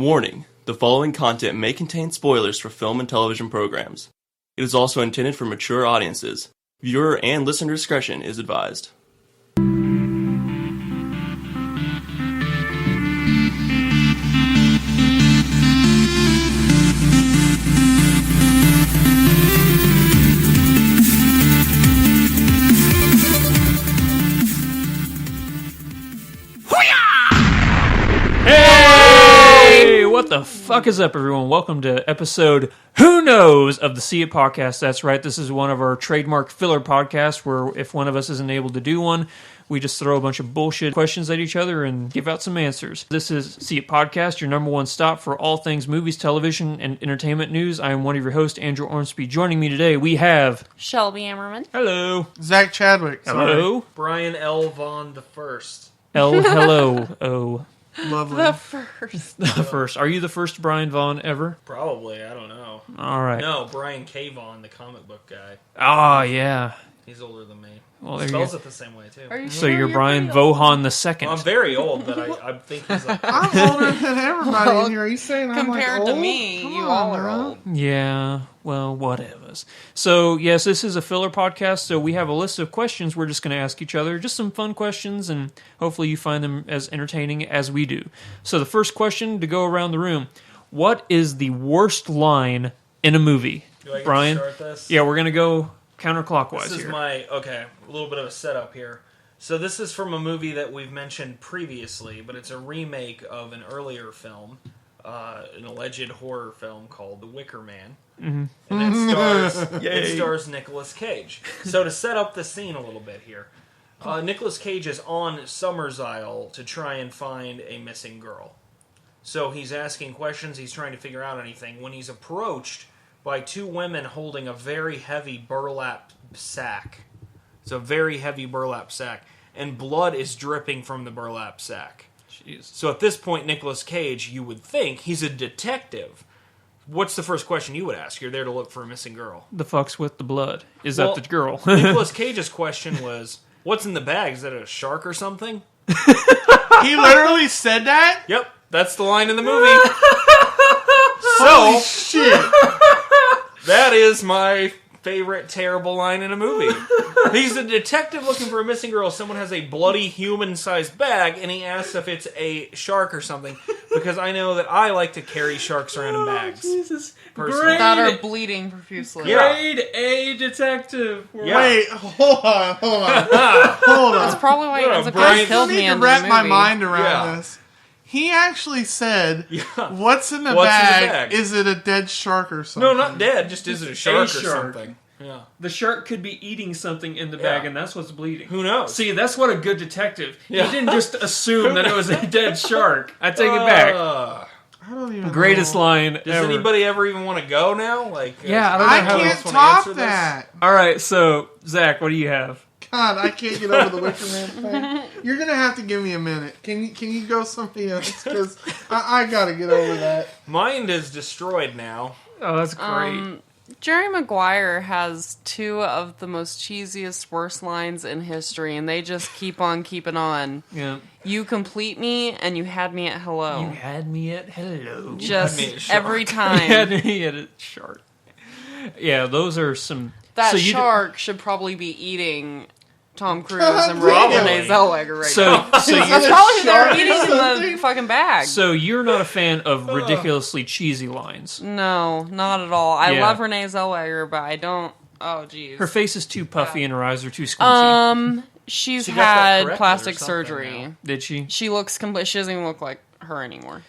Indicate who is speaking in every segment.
Speaker 1: Warning, the following content may contain spoilers for film and television programs. It is also intended for mature audiences. Viewer and listener discretion is advised.
Speaker 2: What the fuck is up, everyone? Welcome to episode Who Knows of the See It Podcast. That's right, this is one of our trademark filler podcasts where if one of us isn't able to do one, we just throw a bunch of bullshit questions at each other and give out some answers. This is See It Podcast, your number one stop for all things movies, television, and entertainment news. I am one of your hosts, Andrew Ormsby. Joining me today, we have...
Speaker 3: Shelby Ammerman.
Speaker 2: Hello.
Speaker 4: Zach Chadwick.
Speaker 2: Hello.
Speaker 5: Brian L. Vaughn the First.
Speaker 2: Hello. Oh.
Speaker 4: Lovely.
Speaker 3: The first.
Speaker 2: The first. Are you the first Brian Vaughn ever?
Speaker 5: Probably, I don't know.
Speaker 2: All right.
Speaker 5: No, Brian K. Vaughn, the comic book guy.
Speaker 2: Oh, yeah.
Speaker 5: He's older than me.
Speaker 2: Well, there you
Speaker 5: Spells
Speaker 2: go.
Speaker 5: it the same way, too.
Speaker 3: Are you
Speaker 2: So
Speaker 3: sure
Speaker 2: you're Brian
Speaker 3: pretty old?
Speaker 2: Vohan the second.
Speaker 5: Well, I'm very old, but I think he's like...
Speaker 4: I'm older than everybody in here. Are you saying I'm like
Speaker 3: Compared to
Speaker 4: old?
Speaker 3: me,
Speaker 4: Come
Speaker 3: you
Speaker 4: on,
Speaker 3: all are
Speaker 4: man.
Speaker 3: old.
Speaker 2: Yeah, well, whatevers. So, yes, this is a filler podcast, so we have a list of questions we're just going to ask each other. Just some fun questions, and hopefully you find them as entertaining as we do. So the first question to go around the room, what is the worst line in a movie?
Speaker 5: Do I get
Speaker 2: Brian?
Speaker 5: to start this?
Speaker 2: Yeah, we're going to go counterclockwise
Speaker 5: This is
Speaker 2: here.
Speaker 5: a little bit of a setup here. So this is from a movie that we've mentioned previously, but it's a remake of an earlier film, an alleged horror film called The Wicker Man. Mm-hmm. And it stars Nicolas Cage. So to set up the scene a little bit here, Nicolas Cage is on Summer's Isle to try and find a missing girl. So he's asking questions, he's trying to figure out anything, when he's approached by two women holding a very heavy burlap sack. It's a very heavy burlap sack. And blood is dripping from the burlap sack.
Speaker 2: Jeez.
Speaker 5: So at this point, Nicolas Cage, you would think, he's a detective. What's the first question you would ask? You're there to look for a missing girl.
Speaker 2: The fuck's with the blood? Is
Speaker 5: Well,
Speaker 2: that the girl?
Speaker 5: Nicolas Cage's question was, what's in the bag? Is that a shark or something?
Speaker 4: He literally said that?
Speaker 5: Yep, that's the line in the movie.
Speaker 4: Holy
Speaker 5: So,
Speaker 4: shit.
Speaker 5: that is my favorite terrible line in a movie. He's a detective looking for a missing girl. Someone has a bloody human-sized bag, and he asks if it's a shark or something, because I know that I like to carry sharks around in bags.
Speaker 2: Jesus.
Speaker 5: Personally.
Speaker 3: That are bleeding profusely.
Speaker 5: Yeah.
Speaker 2: Grade A detective.
Speaker 5: Yeah.
Speaker 4: Wait, hold on. Hold
Speaker 3: That's
Speaker 4: on.
Speaker 3: probably why
Speaker 5: Yeah,
Speaker 3: Enzo
Speaker 5: Brian-
Speaker 3: killed
Speaker 4: I
Speaker 3: me
Speaker 4: need to
Speaker 3: in the
Speaker 4: wrap
Speaker 3: movie.
Speaker 4: my mind around
Speaker 5: Yeah.
Speaker 4: this. He actually said,
Speaker 5: Yeah.
Speaker 4: what's in the
Speaker 5: What's in the
Speaker 4: bag?
Speaker 5: bag?
Speaker 4: Is it a dead shark or something?
Speaker 5: No, not dead. Just is it a shark or
Speaker 2: shark.
Speaker 5: something? Yeah.
Speaker 2: The shark could be eating something in the
Speaker 5: Yeah.
Speaker 2: bag, and that's what's bleeding.
Speaker 5: Who knows?
Speaker 2: See, that's what a good detective.
Speaker 5: Yeah.
Speaker 2: He didn't just assume that it was a dead shark. I take it back.
Speaker 4: I don't even
Speaker 2: Greatest
Speaker 4: know.
Speaker 2: line
Speaker 5: Does
Speaker 2: ever.
Speaker 5: anybody ever even want to go now? Like,
Speaker 2: Yeah, I don't know
Speaker 4: I
Speaker 2: how
Speaker 4: can't
Speaker 5: else wanna
Speaker 4: top
Speaker 5: answer this?
Speaker 4: that.
Speaker 2: All right, so Zach, what do you have?
Speaker 4: God, I can't get over the Wicker Man thing. You're gonna have to give me a minute. Can you go something else? Because I gotta get over that.
Speaker 5: Mind is destroyed now.
Speaker 2: Oh, that's great.
Speaker 3: Jerry Maguire has two of the most cheesiest, worst lines in history, and they just keep on keeping on.
Speaker 2: Yeah.
Speaker 3: You complete me, and you had me at hello.
Speaker 2: You had me at hello.
Speaker 3: Just
Speaker 5: had me at shark.
Speaker 3: every
Speaker 2: You
Speaker 3: time.
Speaker 2: had me at a shark. Yeah, those are some.
Speaker 3: That
Speaker 2: so you
Speaker 3: shark should probably be eating Tom Cruise
Speaker 4: God
Speaker 3: and
Speaker 5: damn.
Speaker 3: Renee Zellweger right
Speaker 2: So,
Speaker 3: now.
Speaker 2: so
Speaker 3: That's
Speaker 2: you're
Speaker 3: probably they're
Speaker 4: shark or
Speaker 3: eating in the
Speaker 4: something?
Speaker 3: fucking bag.
Speaker 2: so you're not a fan of ridiculously cheesy lines.
Speaker 3: No, not at all. I
Speaker 2: Yeah.
Speaker 3: love Renee Zellweger, but I don't. Oh, jeez.
Speaker 2: Her face is too puffy and her eyes are too squinty.
Speaker 3: She's
Speaker 5: She got that
Speaker 3: had
Speaker 5: corrected or
Speaker 3: plastic
Speaker 5: something
Speaker 3: surgery.
Speaker 5: now.
Speaker 2: Did she?
Speaker 3: She looks complete. She doesn't even look like her anymore.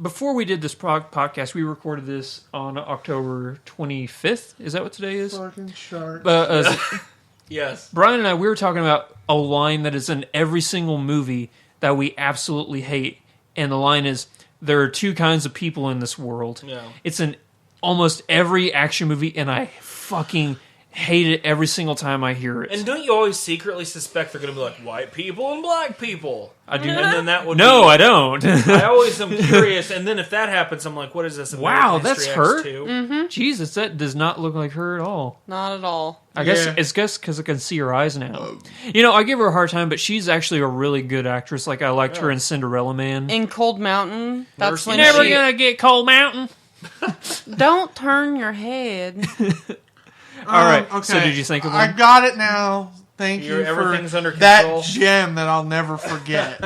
Speaker 2: Before we did this podcast, we recorded this on October 25th. Is that what today is?
Speaker 4: Fucking shark.
Speaker 5: Yes.
Speaker 2: Brian and I, we were talking about a line that is in every single movie that we absolutely hate. And the line is, there are two kinds of people in this world.
Speaker 5: Yeah.
Speaker 2: It's in almost every action movie, and I fucking hate it every single time I hear it.
Speaker 5: And don't you always secretly suspect they're going to be like white people and black people?
Speaker 2: I do.
Speaker 5: And then that would
Speaker 2: No,
Speaker 5: be,
Speaker 2: I don't.
Speaker 5: I always am curious, and then if that happens, I'm like, what is this?
Speaker 2: Wow,
Speaker 5: American
Speaker 2: that's
Speaker 5: History
Speaker 2: her?
Speaker 5: X2?
Speaker 2: Jesus, that does not look like her at all.
Speaker 3: Not at all.
Speaker 2: I guess
Speaker 4: Yeah.
Speaker 2: it's because I can see her eyes now. You know, I give her a hard time, but she's actually a really good actress. Like I liked her in Cinderella Man.
Speaker 3: In Cold Mountain, that's
Speaker 5: Mercy.
Speaker 3: when
Speaker 2: Never
Speaker 3: she...
Speaker 2: gonna get Cold Mountain.
Speaker 3: Don't turn your head.
Speaker 2: All right. So did you think of
Speaker 4: I
Speaker 2: one?
Speaker 4: got it now. Thank you for
Speaker 5: Everything's under control.
Speaker 4: that gem that I'll never forget.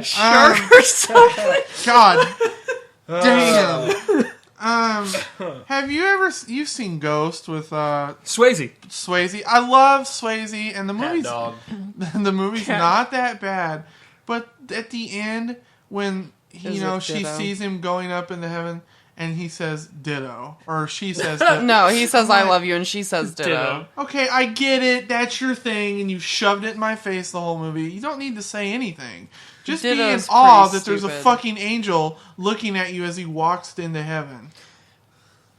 Speaker 2: Shark or something.
Speaker 4: God damn. Have you ever you've seen Ghost with
Speaker 2: Swayze.
Speaker 4: Swayze? I love Swayze, and the
Speaker 5: Cat
Speaker 4: movie's
Speaker 5: dog.
Speaker 4: the movie's not that bad. But at the end, when
Speaker 3: Is it
Speaker 4: she
Speaker 3: ditto?
Speaker 4: sees him going up into heaven, and he says ditto, or she says ditto.
Speaker 3: No, he says I love you, and she says ditto.
Speaker 2: Ditto.
Speaker 4: Okay, I get it. That's your thing, and you shoved it in my face the whole movie. You don't need to say anything. Just be in
Speaker 3: Ditto's
Speaker 4: awe
Speaker 3: pretty
Speaker 4: that there's a
Speaker 3: stupid.
Speaker 4: fucking angel looking at you as he walks into heaven.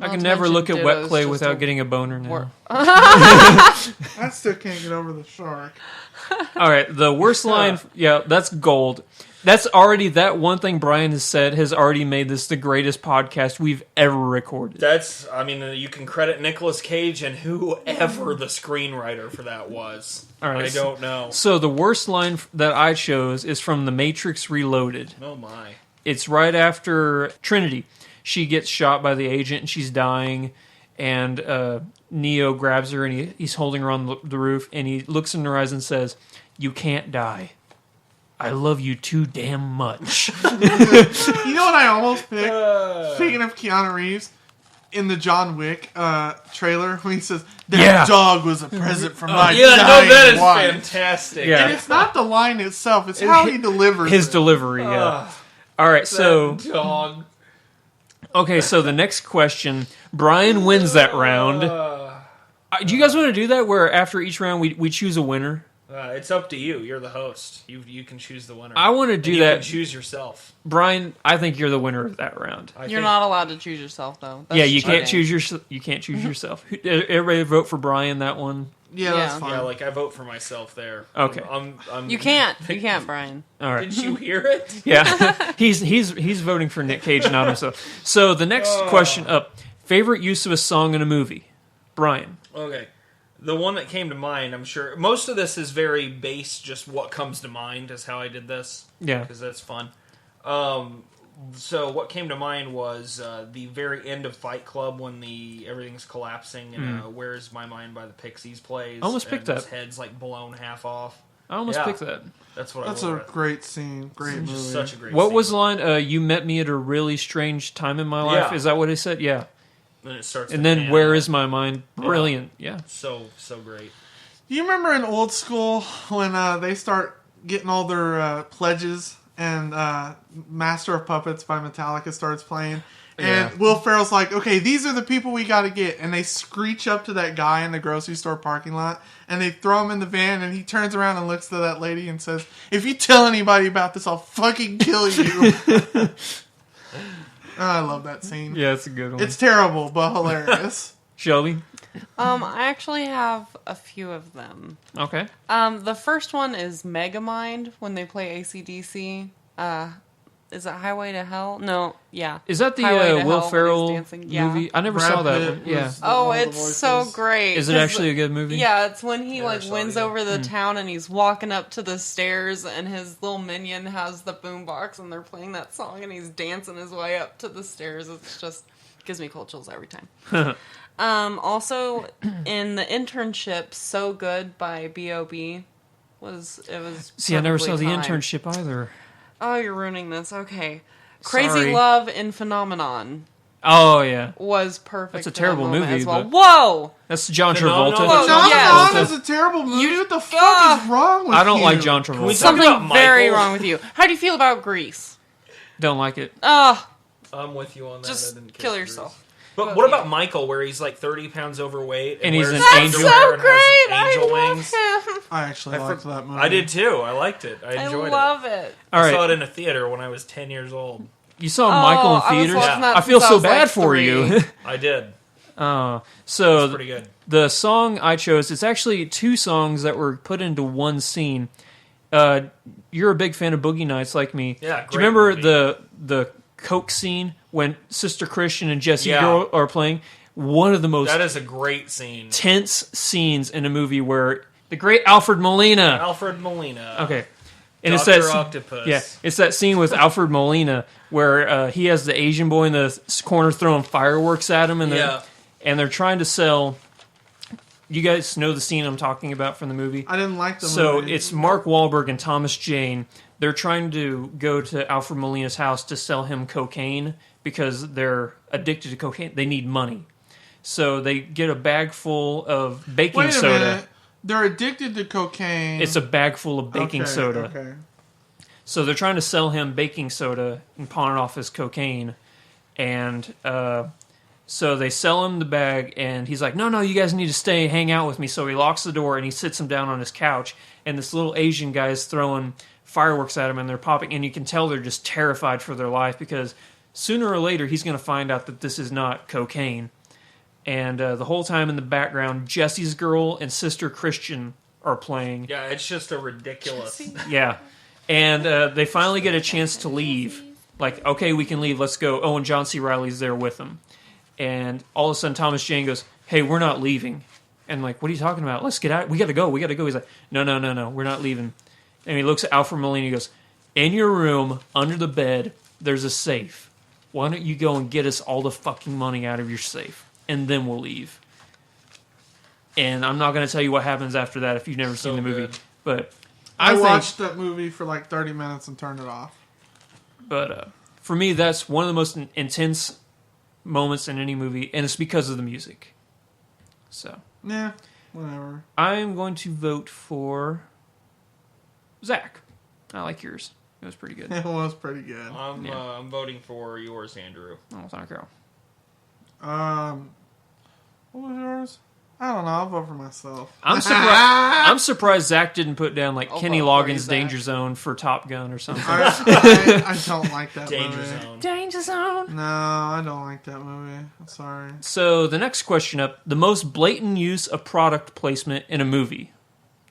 Speaker 2: I
Speaker 3: Not
Speaker 2: can
Speaker 3: to
Speaker 2: never
Speaker 3: mention
Speaker 2: look at wet
Speaker 3: ditto's
Speaker 2: clay
Speaker 3: just
Speaker 2: without
Speaker 3: a
Speaker 2: getting a boner now.
Speaker 3: wor-
Speaker 4: I still can't get over the shark.
Speaker 2: All right, the worst line. Yeah, that's gold. That's already that one thing Brian has said has already made this the greatest podcast we've ever recorded.
Speaker 5: You can credit Nicolas Cage and whoever the screenwriter for that was.
Speaker 2: All right,
Speaker 5: I don't know.
Speaker 2: So the worst line that I chose is from The Matrix Reloaded.
Speaker 5: Oh my.
Speaker 2: It's right after Trinity. She gets shot by the agent and she's dying, and Neo grabs her and he's holding her on the roof, and he looks in her eyes and says, "You can't die. I love you too damn much."
Speaker 4: You know what I almost picked? Speaking of Keanu Reeves, in the John Wick trailer, when he says, "That
Speaker 2: Yeah.
Speaker 4: dog was a present from my
Speaker 5: Yeah, no,
Speaker 4: dying
Speaker 5: that is
Speaker 4: wife."
Speaker 5: fantastic.
Speaker 2: Yeah.
Speaker 4: And it's not the line itself; it's how he delivers
Speaker 2: His
Speaker 4: it.
Speaker 2: delivery, yeah. All right, so
Speaker 5: Dog.
Speaker 2: okay, so the next question, Brian wins that round. Do you guys want to do that, where after each round we choose a winner?
Speaker 5: It's up to you. You're the host. You can choose the winner.
Speaker 2: I want to do
Speaker 5: you
Speaker 2: that.
Speaker 5: can choose yourself.
Speaker 2: Brian, I think you're the winner of that round.
Speaker 5: I
Speaker 3: You're
Speaker 5: think-
Speaker 3: not allowed to choose yourself, though. That's
Speaker 2: Yeah, you can't
Speaker 3: cheating.
Speaker 2: choose you can't choose yourself. Everybody vote for Brian that one.
Speaker 4: Yeah, that's
Speaker 3: Yeah.
Speaker 4: fine.
Speaker 5: Yeah, like I vote for myself there.
Speaker 2: Okay.
Speaker 5: I'm
Speaker 3: You can't. You can't, Brian.
Speaker 2: All right.
Speaker 5: Did you hear it?
Speaker 2: Yeah. he's voting for Nick Cage, not himself. So the next question up, favorite use of a song in a movie. Brian.
Speaker 5: Okay. The one that came to mind, I'm sure most of this is very base, just what comes to mind is how I did this.
Speaker 2: Yeah.
Speaker 5: Because that's fun. So what came to mind was the very end of Fight Club when everything's collapsing and "Where's My Mind" by the Pixies plays.
Speaker 2: I almost picked
Speaker 5: and his
Speaker 2: that.
Speaker 5: head's like blown half off.
Speaker 2: I almost
Speaker 5: Yeah.
Speaker 2: picked that.
Speaker 5: That's what
Speaker 4: That's
Speaker 5: I
Speaker 4: a
Speaker 5: wrote.
Speaker 4: great scene. Great movie.
Speaker 5: Just such a great.
Speaker 2: What
Speaker 5: scene.
Speaker 2: was the line? You met me at a really strange time in my life.
Speaker 5: Yeah.
Speaker 2: Is that what he said? Yeah.
Speaker 5: Then it starts.
Speaker 2: And
Speaker 5: to
Speaker 2: then
Speaker 5: pan
Speaker 2: Where
Speaker 5: out.
Speaker 2: Is My Mind? Brilliant. Yeah.
Speaker 5: So great.
Speaker 4: Do you remember in old school when they start getting all their pledges and Master of Puppets by Metallica starts playing?
Speaker 2: Yeah.
Speaker 4: And Will Ferrell's like, okay, these are the people we got to get. And they screech up to that guy in the grocery store parking lot and they throw him in the van. And he turns around and looks to that lady and says, "If you tell anybody about this, I'll fucking kill you." I love that scene.
Speaker 2: Yeah, it's a good one.
Speaker 4: It's terrible, but hilarious.
Speaker 2: Shelby.
Speaker 3: I actually have a few of them.
Speaker 2: Okay.
Speaker 3: The first one is Megamind when they play AC/DC. Is it Highway to Hell? No, yeah.
Speaker 2: Is that the
Speaker 3: Highway to
Speaker 2: Will
Speaker 3: Hell when
Speaker 2: Ferrell
Speaker 3: he's dancing. Yeah.
Speaker 2: movie? I never
Speaker 4: Brad
Speaker 2: saw that
Speaker 4: Pitt
Speaker 2: one. Yeah.
Speaker 4: was
Speaker 3: Oh,
Speaker 4: one of the
Speaker 3: it's so
Speaker 4: voices.
Speaker 3: great.
Speaker 2: Is it
Speaker 3: 'cause
Speaker 2: actually a good movie?
Speaker 3: Yeah, it's when he
Speaker 5: Never saw it
Speaker 3: wins
Speaker 5: either.
Speaker 3: over the town and he's walking up to the stairs and his little minion has the boombox and they're playing that song and he's dancing his way up to the stairs. It's just gives me cold chills every time. Also, in the internship, "So Good" by B.O.B. was
Speaker 2: See, I never saw
Speaker 3: perfectly
Speaker 2: the
Speaker 3: timed.
Speaker 2: internship either.
Speaker 3: Oh, you're ruining this. Okay.
Speaker 2: Sorry.
Speaker 3: Crazy Love in Phenomenon
Speaker 2: Oh yeah,
Speaker 3: was perfect.
Speaker 2: That's a
Speaker 3: in that
Speaker 2: terrible
Speaker 3: moment
Speaker 2: movie,
Speaker 3: as well.
Speaker 2: but-
Speaker 3: Whoa!
Speaker 2: that's John
Speaker 5: Phenomenal.
Speaker 2: Travolta.
Speaker 3: Whoa,
Speaker 4: John
Speaker 3: yes.
Speaker 4: Travolta is a terrible movie. What the fuck
Speaker 3: Ugh.
Speaker 4: is wrong with you?
Speaker 2: I don't like John
Speaker 5: we
Speaker 2: Travolta.
Speaker 5: talk about
Speaker 3: Something very
Speaker 5: Michael?
Speaker 3: wrong with you. How do you feel about Grease?
Speaker 2: Don't like it.
Speaker 3: Ugh,
Speaker 5: I'm with you on that. I
Speaker 3: just
Speaker 5: didn't
Speaker 3: kill
Speaker 5: care.
Speaker 3: yourself.
Speaker 5: But what about Michael, where he's like 30 pounds overweight
Speaker 2: And he's
Speaker 5: wears
Speaker 2: an
Speaker 5: his
Speaker 2: angel.
Speaker 3: So
Speaker 5: underwear and has
Speaker 3: great! I
Speaker 5: angel
Speaker 3: love
Speaker 5: wings?
Speaker 3: him.
Speaker 4: I actually liked that movie.
Speaker 5: I did too. I liked it. I
Speaker 3: I
Speaker 5: enjoyed
Speaker 3: love it.
Speaker 2: All
Speaker 5: I saw
Speaker 2: right,
Speaker 5: it in a theater when I was 10 years old.
Speaker 2: you saw
Speaker 3: Oh,
Speaker 2: Michael
Speaker 3: I
Speaker 2: in
Speaker 3: was
Speaker 2: theaters.
Speaker 3: watching that
Speaker 2: I feel
Speaker 3: since I
Speaker 2: so
Speaker 3: was,
Speaker 2: bad
Speaker 3: like,
Speaker 2: for
Speaker 3: 3.
Speaker 2: you.
Speaker 5: I did.
Speaker 2: So
Speaker 5: Pretty good.
Speaker 2: the song I chose, it's actually two songs that were put into one scene. You're a big fan of Boogie Nights like me.
Speaker 5: Yeah,
Speaker 2: Do you
Speaker 5: great
Speaker 2: remember
Speaker 5: movie.
Speaker 2: the Coke scene when Sister Christian and Jesse
Speaker 5: Yeah.
Speaker 2: Girl are playing? One of the most
Speaker 5: That is a great scene.
Speaker 2: tense scenes in a movie where the great Alfred Molina.
Speaker 5: Alfred Molina.
Speaker 2: Okay. And
Speaker 5: Dr.
Speaker 2: it's that
Speaker 5: Octopus.
Speaker 2: Yeah, it's that scene with Alfred Molina where he has the Asian boy in the corner throwing fireworks at him, and
Speaker 5: Yeah.
Speaker 2: they're trying to sell. You guys know the scene I'm talking about from the movie.
Speaker 4: I didn't like the
Speaker 2: So
Speaker 4: movie.
Speaker 2: it's Mark Wahlberg and Thomas Jane. They're trying to go to Alfred Molina's house to sell him cocaine because they're addicted to cocaine. They need money. So they get a bag full of baking
Speaker 4: Wait a
Speaker 2: soda.
Speaker 4: minute. They're addicted to cocaine.
Speaker 2: It's a bag full of baking
Speaker 4: Okay,
Speaker 2: soda.
Speaker 4: Okay.
Speaker 2: So they're trying to sell him baking soda and pawn it off as cocaine. And so they sell him the bag, and he's like, no, you guys need to stay, hang out with me. So he locks the door, and he sits him down on his couch. And this little Asian guy is throwing fireworks at him, and they're popping. And you can tell they're just terrified for their life because sooner or later he's going to find out that this is not cocaine. And the whole time in the background, Jesse's Girl and Sister Christian are playing.
Speaker 5: Yeah, it's just a ridiculous.
Speaker 2: Yeah. And they finally get a chance to leave. Like, okay, we can leave. Let's go. Oh, and John C. Reilly's there with them. And all of a sudden, Thomas Jane goes, hey, we're not leaving. And like, what are you talking about? Let's get out. We got to go. He's like, no, we're not leaving. And he looks at Alfred Molina and he goes, in your room, under the bed, there's a safe. Why don't you go and get us all the fucking money out of your safe? And then we'll leave. And I'm not going to tell you what happens after that if you've never seen the movie.
Speaker 5: good.
Speaker 2: But
Speaker 4: I
Speaker 2: think-
Speaker 4: watched that movie for like 30 minutes and turned it off.
Speaker 2: But for me, that's one of the most intense moments in any movie, and it's because of the music. So
Speaker 4: Yeah, whatever.
Speaker 2: I'm going to vote for Zach. I like yours. It was pretty good.
Speaker 4: It was pretty good.
Speaker 5: I'm voting for yours, Andrew.
Speaker 2: Oh, thank you.
Speaker 4: What was yours? I don't know. I'll vote for myself.
Speaker 2: I'm surprised Zach didn't put down like
Speaker 3: I'll
Speaker 2: Kenny
Speaker 3: vote for you,
Speaker 2: Loggins'
Speaker 3: Zach.
Speaker 2: Danger Zone for Top Gun or something.
Speaker 4: I don't like that
Speaker 5: Danger
Speaker 4: movie.
Speaker 5: Zone.
Speaker 2: Danger Zone.
Speaker 4: No, I don't like that movie. I'm sorry.
Speaker 2: So the next question up: the most blatant use of product placement in a movie.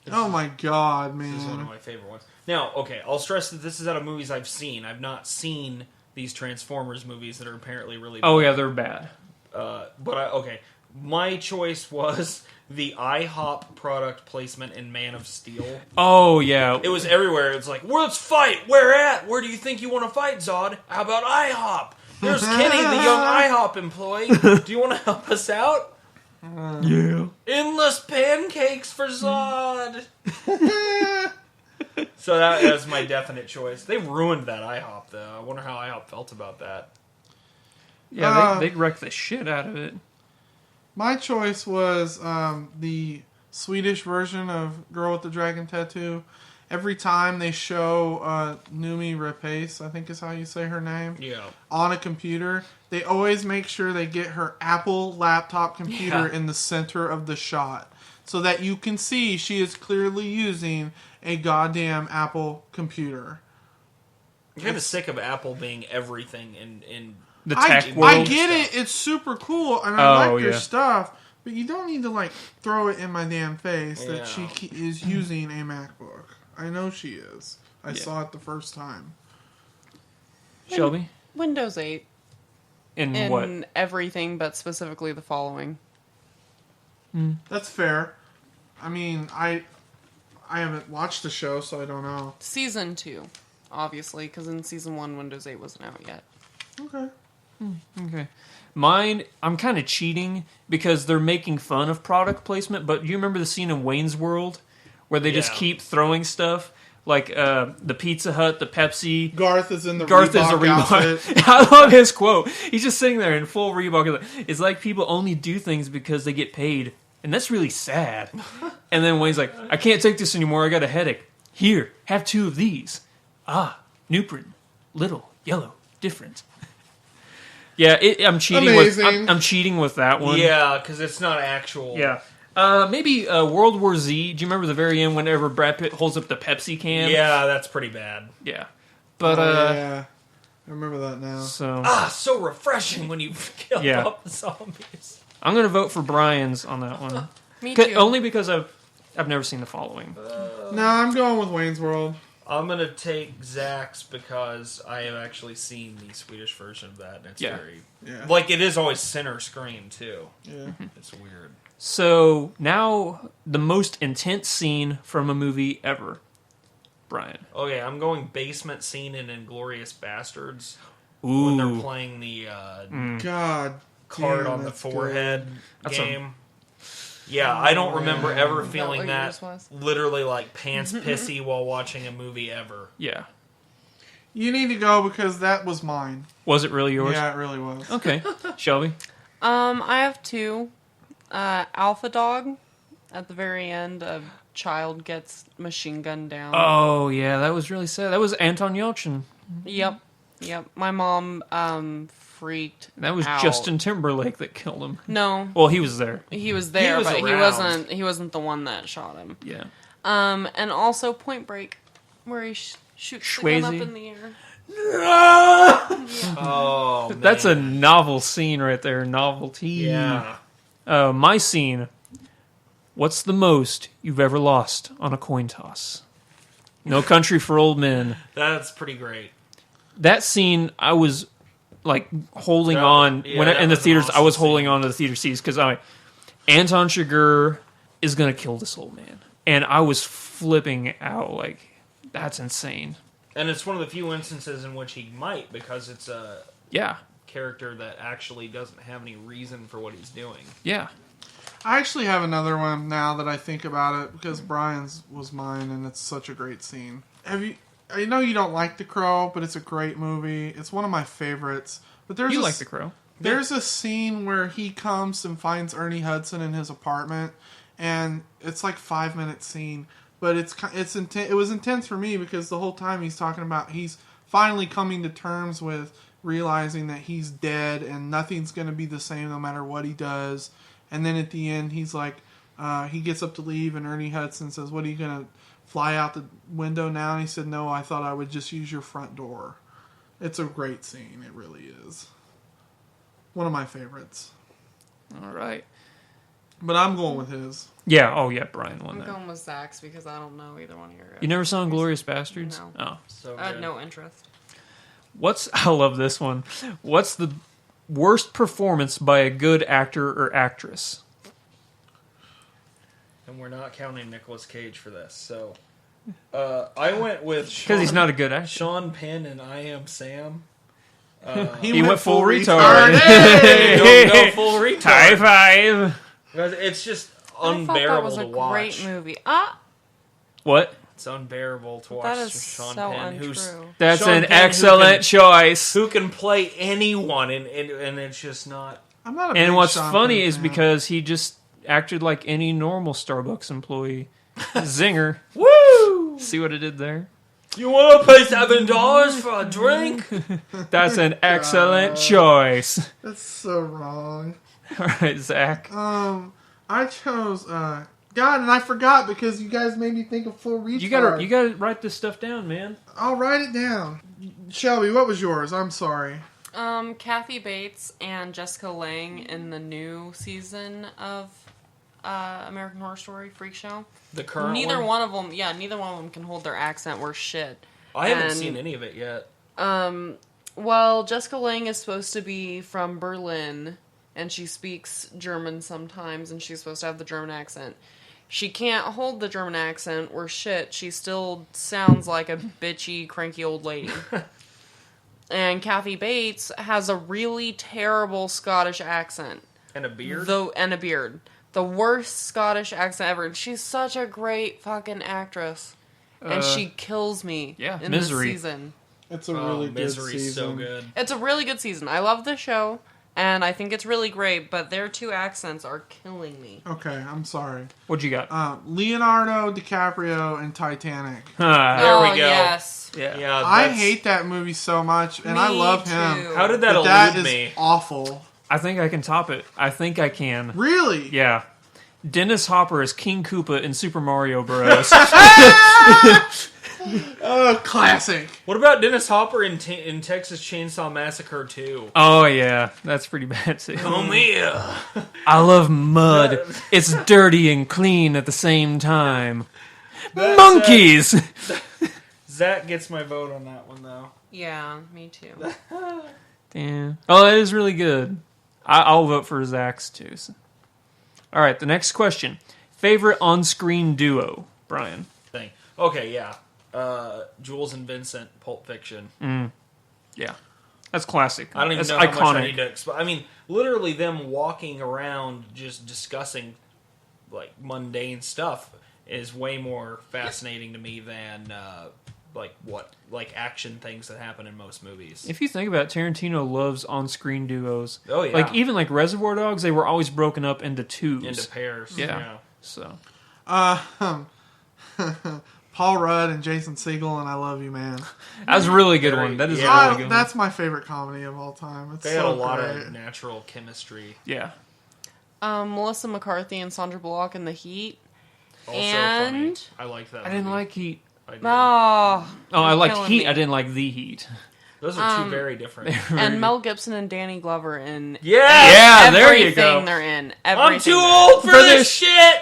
Speaker 4: Oh my god,
Speaker 5: This is one of
Speaker 4: man.
Speaker 5: my favorite ones. Now, okay, I'll stress that this is out of movies I've seen. I've not seen these Transformers movies that are apparently really
Speaker 2: Oh yeah, they're bad.
Speaker 5: Okay. My choice was the IHOP product placement in Man of Steel.
Speaker 2: Oh yeah,
Speaker 5: It was everywhere. It's like, well, let's fight. Where at? Where do you think you want to fight, Zod? How about IHOP? There's Kenny, the young IHOP employee. Do you want to help us out?
Speaker 2: yeah.
Speaker 5: Endless pancakes for Zod. So that is my definite choice. They ruined that IHOP, though. I wonder how IHOP felt about that.
Speaker 2: Yeah, they wrecked the shit out of it.
Speaker 4: My choice was the Swedish version of Girl with the Dragon Tattoo. Every time they show Numi Rapace, I think is how you say her name,
Speaker 5: Yeah.
Speaker 4: on a computer, they always make sure they get her Apple laptop computer
Speaker 2: Yeah.
Speaker 4: in the center of the shot so that you can see she is clearly using a goddamn Apple computer.
Speaker 5: I'm kind of sick of Apple being everything in
Speaker 2: The
Speaker 4: I
Speaker 2: tech world.
Speaker 4: get it. It's super cool, and I
Speaker 2: Oh,
Speaker 4: like their
Speaker 2: yeah.
Speaker 4: stuff. But you don't need to like throw it in my damn face that she
Speaker 5: Yeah.
Speaker 4: is using a MacBook. I know she is. I
Speaker 2: Yeah.
Speaker 4: saw it the first time.
Speaker 2: Shelby?
Speaker 3: Windows 8
Speaker 2: In
Speaker 3: in
Speaker 2: what?
Speaker 3: everything, but specifically the following.
Speaker 4: That's fair. I mean, I haven't watched the show, so I don't know.
Speaker 3: Season 2, obviously, because in Season 1, Windows 8 wasn't out yet.
Speaker 4: Okay.
Speaker 2: Okay. Mine, I'm kind of cheating because they're making fun of product placement, but you remember the scene in Wayne's World where they just
Speaker 5: Yeah.
Speaker 2: keep throwing stuff? Like the Pizza Hut, the Pepsi.
Speaker 4: Garth is in the
Speaker 2: Garth
Speaker 4: Reebok
Speaker 2: is a Reebok.
Speaker 4: outfit.
Speaker 2: I love his quote. He's just sitting there in full Reebok. It's like people only do things because they get paid, and that's really sad. And then Wayne's like, I can't take this anymore. I got a headache. Here, have 2 of these. Ah, Nuprin. Little, yellow, different. Yeah, I'm cheating
Speaker 4: Amazing.
Speaker 2: with I'm cheating with that one.
Speaker 5: Yeah, because it's not actual.
Speaker 2: Yeah. Maybe World War Z. Do you remember the very end whenever Brad Pitt holds up the Pepsi can?
Speaker 5: Yeah, that's pretty bad.
Speaker 2: Yeah. But
Speaker 4: Yeah. I remember that now.
Speaker 2: so
Speaker 5: Ah, so refreshing when you kill
Speaker 2: Yeah.
Speaker 5: up the zombies.
Speaker 2: I'm going to vote for Brian's on that one.
Speaker 3: Me too.
Speaker 2: Only because I've never seen The Following.
Speaker 4: No, I'm going with Wayne's World.
Speaker 5: I'm gonna take Zach's because I have actually seen the Swedish version of that, and it's very like it is always center screen too.
Speaker 4: Yeah.
Speaker 5: It's weird.
Speaker 2: So now the most intense scene from a movie ever, Brian.
Speaker 5: Okay, I'm going basement scene in Inglourious Bastards
Speaker 2: Ooh,
Speaker 5: when they're playing the
Speaker 4: God.
Speaker 5: card
Speaker 4: damn,
Speaker 5: on the
Speaker 4: that's
Speaker 5: forehead
Speaker 2: That's
Speaker 5: game. Yeah, I don't remember ever
Speaker 3: Is that
Speaker 5: feeling
Speaker 3: what
Speaker 5: that
Speaker 3: yours was?
Speaker 5: literally like pants pissy while watching a movie ever.
Speaker 2: yeah.
Speaker 4: good. You need to go because that was mine.
Speaker 2: Was it really yours?
Speaker 4: Yeah, it really was.
Speaker 2: Okay, Shelby.
Speaker 3: I have two. Alpha Dog. At the very end, a child gets machine gunned down.
Speaker 2: Oh yeah, that was really sad. That was Anton Yelchin.
Speaker 3: Yep. My mom freaked.
Speaker 2: That was
Speaker 3: out.
Speaker 2: Justin Timberlake that killed him.
Speaker 3: No,
Speaker 2: Well, he was there.
Speaker 3: he was there,
Speaker 5: was
Speaker 3: but
Speaker 5: around.
Speaker 3: he wasn't the one that shot him.
Speaker 2: Yeah.
Speaker 3: And also Point Break, where he shoots the gun up
Speaker 2: Swayze?
Speaker 3: in the air.
Speaker 5: Oh, man.
Speaker 2: That's a novel scene right there. Novelty.
Speaker 5: yeah.
Speaker 2: My scene. What's the most you've ever lost on a coin toss? No Country for Old Men.
Speaker 5: That's pretty great.
Speaker 2: That scene, I was like holding
Speaker 5: That-
Speaker 2: on
Speaker 5: yeah,
Speaker 2: when
Speaker 5: that
Speaker 2: in the
Speaker 5: was an
Speaker 2: theaters. I
Speaker 5: awesome
Speaker 2: was holding
Speaker 5: scene.
Speaker 2: on to the theater seats because Anton Chigurh is gonna kill this old man, and I was flipping out. Like, that's insane.
Speaker 5: And it's one of the few instances in which he might, because it's a
Speaker 2: Yeah,
Speaker 5: character that actually doesn't have any reason for what he's doing.
Speaker 2: yeah.
Speaker 4: I actually have another one now that I think about it because Brian's was mine and it's such a great scene. I know you don't like The Crow, but it's a great movie. It's one of my favorites. But there's
Speaker 2: You like The Crow?
Speaker 4: There's a scene where he comes and finds Ernie Hudson in his apartment, and it's like 5 minute scene, but it's intense. It was intense for me because the whole time he's talking about he's finally coming to terms with realizing that he's dead and nothing's going to be the same no matter what he does. And then at the end, he's like, he gets up to leave, and Ernie Hudson says, "What are you going to fly out the window now?" And he said, "No, I thought I would just use your front door." It's a great scene. It really is. One of my favorites.
Speaker 2: All right.
Speaker 4: But I'm going with his.
Speaker 2: Yeah. Oh, yeah. Brian won
Speaker 3: I'm
Speaker 2: that.
Speaker 3: going with Zach's because I don't know either one of your guys.
Speaker 2: You never saw Inglourious Bastards?
Speaker 3: No.
Speaker 2: Oh.
Speaker 5: So
Speaker 3: I had
Speaker 5: good.
Speaker 3: no interest.
Speaker 2: I love this one. What's the worst performance by a good actor or actress?
Speaker 5: And we're not counting Nicolas Cage for this. So I went with
Speaker 2: Because he's not a good actor.
Speaker 5: Sean Penn and I Am Sam.
Speaker 2: He went full retard.
Speaker 4: Hey!
Speaker 5: No full retard.
Speaker 2: High five.
Speaker 5: Because it's just
Speaker 3: I thought that
Speaker 5: unbearable
Speaker 3: was a
Speaker 5: to watch.
Speaker 3: great movie.
Speaker 2: What?
Speaker 5: It's unbearable to watch
Speaker 3: That is
Speaker 5: Sean
Speaker 3: so
Speaker 5: Penn,
Speaker 3: untrue.
Speaker 2: That's
Speaker 5: Sean
Speaker 2: an
Speaker 5: Penn,
Speaker 2: excellent choice.
Speaker 5: who can play anyone, and it's just not.
Speaker 4: I'm not a big
Speaker 2: And what's
Speaker 4: Sean
Speaker 2: funny
Speaker 4: Penn
Speaker 2: is
Speaker 4: fan.
Speaker 2: because he just acted like any normal Starbucks employee. Zinger.
Speaker 5: Woo!
Speaker 2: See what it did there?
Speaker 5: You want to pay $7 for a drink?
Speaker 2: That's an excellent choice.
Speaker 4: That's so wrong.
Speaker 2: All right, Zach.
Speaker 4: I chose God, and I forgot because you guys made me think of full retard.
Speaker 2: You gotta write this stuff down, man.
Speaker 4: I'll write it down. Shelby, what was yours? I'm sorry.
Speaker 3: Kathy Bates and Jessica Lange in the new season of American Horror Story Freak Show.
Speaker 5: The current
Speaker 3: Neither one of them can hold their accent worth shit.
Speaker 5: I haven't
Speaker 3: and-
Speaker 5: seen any of it yet.
Speaker 3: Well, Jessica Lange is supposed to be from Berlin, and she speaks German sometimes, and she's supposed to have the German accent. She can't hold the German accent or shit. She still sounds like a bitchy, cranky old lady. And Kathy Bates has a really terrible Scottish accent.
Speaker 5: And a beard?
Speaker 3: And a beard. The worst Scottish accent ever. And she's such a great fucking actress. And she kills me
Speaker 2: yeah,
Speaker 3: in
Speaker 2: Misery.
Speaker 3: this season.
Speaker 4: It's a really good
Speaker 5: Misery's
Speaker 4: season.
Speaker 5: so good.
Speaker 3: It's a really good season. I love the show, and I think it's really great, but their two accents are killing me.
Speaker 4: Okay, I'm sorry.
Speaker 2: What'd you got?
Speaker 4: Leonardo DiCaprio in Titanic.
Speaker 5: There we go.
Speaker 3: Yes.
Speaker 2: Yeah.
Speaker 5: Yeah,
Speaker 4: I
Speaker 5: that's-
Speaker 4: hate that movie so much, and I
Speaker 3: Me
Speaker 4: love
Speaker 3: too.
Speaker 4: him.
Speaker 5: How did that
Speaker 4: But that
Speaker 5: elude
Speaker 4: is
Speaker 5: me?
Speaker 4: awful.
Speaker 2: I think I can top it. I think I can.
Speaker 4: Really?
Speaker 2: Yeah. Dennis Hopper is King Koopa in Super Mario Bros.
Speaker 4: Oh, classic.
Speaker 5: What about Dennis Hopper in Texas Chainsaw Massacre 2?
Speaker 2: Oh yeah, that's pretty bad too.
Speaker 5: Oh, Mia.
Speaker 2: I love mud. It's dirty and clean at the same time. Monkeys.
Speaker 5: Zach gets my vote on that one, though.
Speaker 3: Yeah, me too.
Speaker 2: Damn. Oh, that is really good. I'll vote for Zach's too. So. All right, the next question. Favorite on-screen duo, Brian?
Speaker 5: Thing. Okay, yeah. Jules and Vincent, Pulp Fiction.
Speaker 2: Yeah, that's classic.
Speaker 5: I don't even
Speaker 2: that's
Speaker 5: know
Speaker 2: iconic.
Speaker 5: how much I need to explain. I mean, literally them walking around just discussing like mundane stuff is way more fascinating to me than like action things that happen in most movies.
Speaker 2: If you think about it, Tarantino loves on-screen duos.
Speaker 5: Oh, yeah.
Speaker 2: Like even like Reservoir Dogs, they were always broken up into twos.
Speaker 5: Into pairs.
Speaker 2: Yeah. So
Speaker 4: Paul Rudd and Jason Segel and I Love You, Man.
Speaker 2: that was a really good one. That is a really good one.
Speaker 4: That's my favorite comedy of all time. It's
Speaker 5: They had a lot of natural chemistry.
Speaker 2: Yeah.
Speaker 3: Melissa McCarthy and Sandra Bullock in The Heat.
Speaker 5: Also
Speaker 3: And-
Speaker 5: funny. I like that
Speaker 2: I didn't
Speaker 5: movie.
Speaker 2: like Heat.
Speaker 5: I did.
Speaker 3: Oh,
Speaker 2: Oh, I liked
Speaker 3: killing
Speaker 2: Heat.
Speaker 3: me.
Speaker 2: I didn't like The Heat.
Speaker 5: Those are two very different.
Speaker 3: and Mel Gibson and Danny Glover in
Speaker 5: Yeah!
Speaker 2: Yeah, there you go.
Speaker 3: everything they're in.
Speaker 5: I'm
Speaker 3: Everything
Speaker 5: too
Speaker 3: they're
Speaker 5: old for
Speaker 2: For
Speaker 5: this
Speaker 2: this-
Speaker 5: shit!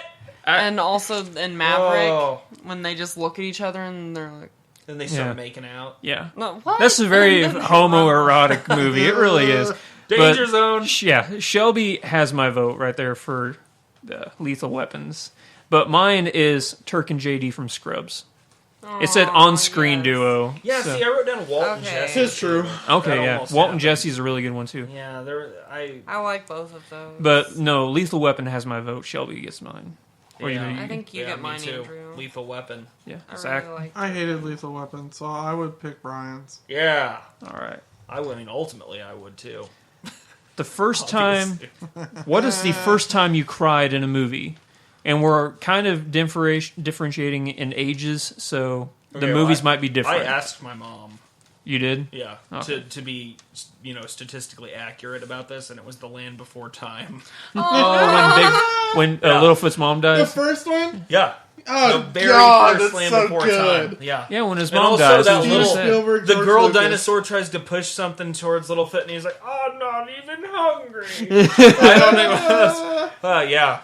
Speaker 3: And also in Maverick,
Speaker 5: Oh.
Speaker 3: when they just look at each other and they're like,
Speaker 5: Then they start
Speaker 2: Yeah.
Speaker 5: making out.
Speaker 2: Yeah.
Speaker 3: no, what?
Speaker 2: That's a very
Speaker 3: And then they
Speaker 2: homoerotic movie. It really is.
Speaker 5: Danger
Speaker 2: But-
Speaker 5: Zone.
Speaker 2: Yeah, Shelby has my vote right there for Lethal Weapons. But mine is Turk and JD from Scrubs. It said on-screen
Speaker 3: yes.
Speaker 2: duo.
Speaker 5: Yeah,
Speaker 2: so-
Speaker 5: see, I wrote down Walt and
Speaker 3: Okay.
Speaker 5: Jesse.
Speaker 4: It's true.
Speaker 2: Okay,
Speaker 5: That
Speaker 2: yeah.
Speaker 5: almost
Speaker 2: Walt and
Speaker 5: happened.
Speaker 2: Jesse's a really good one, too.
Speaker 5: Yeah,
Speaker 3: I like both of those.
Speaker 2: But no, Lethal Weapon has my vote. Shelby gets mine. What do you
Speaker 5: Yeah.
Speaker 2: think?
Speaker 3: I think you
Speaker 5: yeah,
Speaker 3: get
Speaker 5: me
Speaker 3: mine,
Speaker 5: too.
Speaker 3: Andrew.
Speaker 5: Lethal Weapon.
Speaker 2: Yeah,
Speaker 3: I
Speaker 2: Zach.
Speaker 3: really like.
Speaker 4: I hated Lethal Weapon, so I would pick Brian's.
Speaker 5: Yeah.
Speaker 2: All right.
Speaker 5: I mean, ultimately, I would too.
Speaker 2: The first time,
Speaker 5: Obviously.
Speaker 2: what is the first time you cried in a movie? And we're kind of differentiating in ages, so the
Speaker 5: Okay, well,
Speaker 2: movies
Speaker 5: I-
Speaker 2: might be different.
Speaker 5: I asked my mom.
Speaker 2: You did?
Speaker 5: Yeah,
Speaker 2: Okay.
Speaker 5: to be statistically accurate about this, and it was The Land Before Time.
Speaker 2: Oh, when Littlefoot's mom
Speaker 4: The
Speaker 2: dies?
Speaker 4: first one?
Speaker 5: Yeah,
Speaker 4: Oh,
Speaker 5: the very
Speaker 4: God,
Speaker 5: first
Speaker 4: that's
Speaker 5: Land
Speaker 4: so
Speaker 5: Before
Speaker 4: good.
Speaker 5: Time. Yeah,
Speaker 2: Yeah, when his
Speaker 5: And
Speaker 2: mom
Speaker 5: also
Speaker 2: dies.
Speaker 5: that
Speaker 2: it's
Speaker 5: little-
Speaker 2: really sad.
Speaker 4: Spielberg,
Speaker 5: the
Speaker 4: George
Speaker 5: girl
Speaker 4: Lucas.
Speaker 5: dinosaur tries to push something towards Littlefoot, and he's like, "I'm not even hungry." I don't know. Yeah,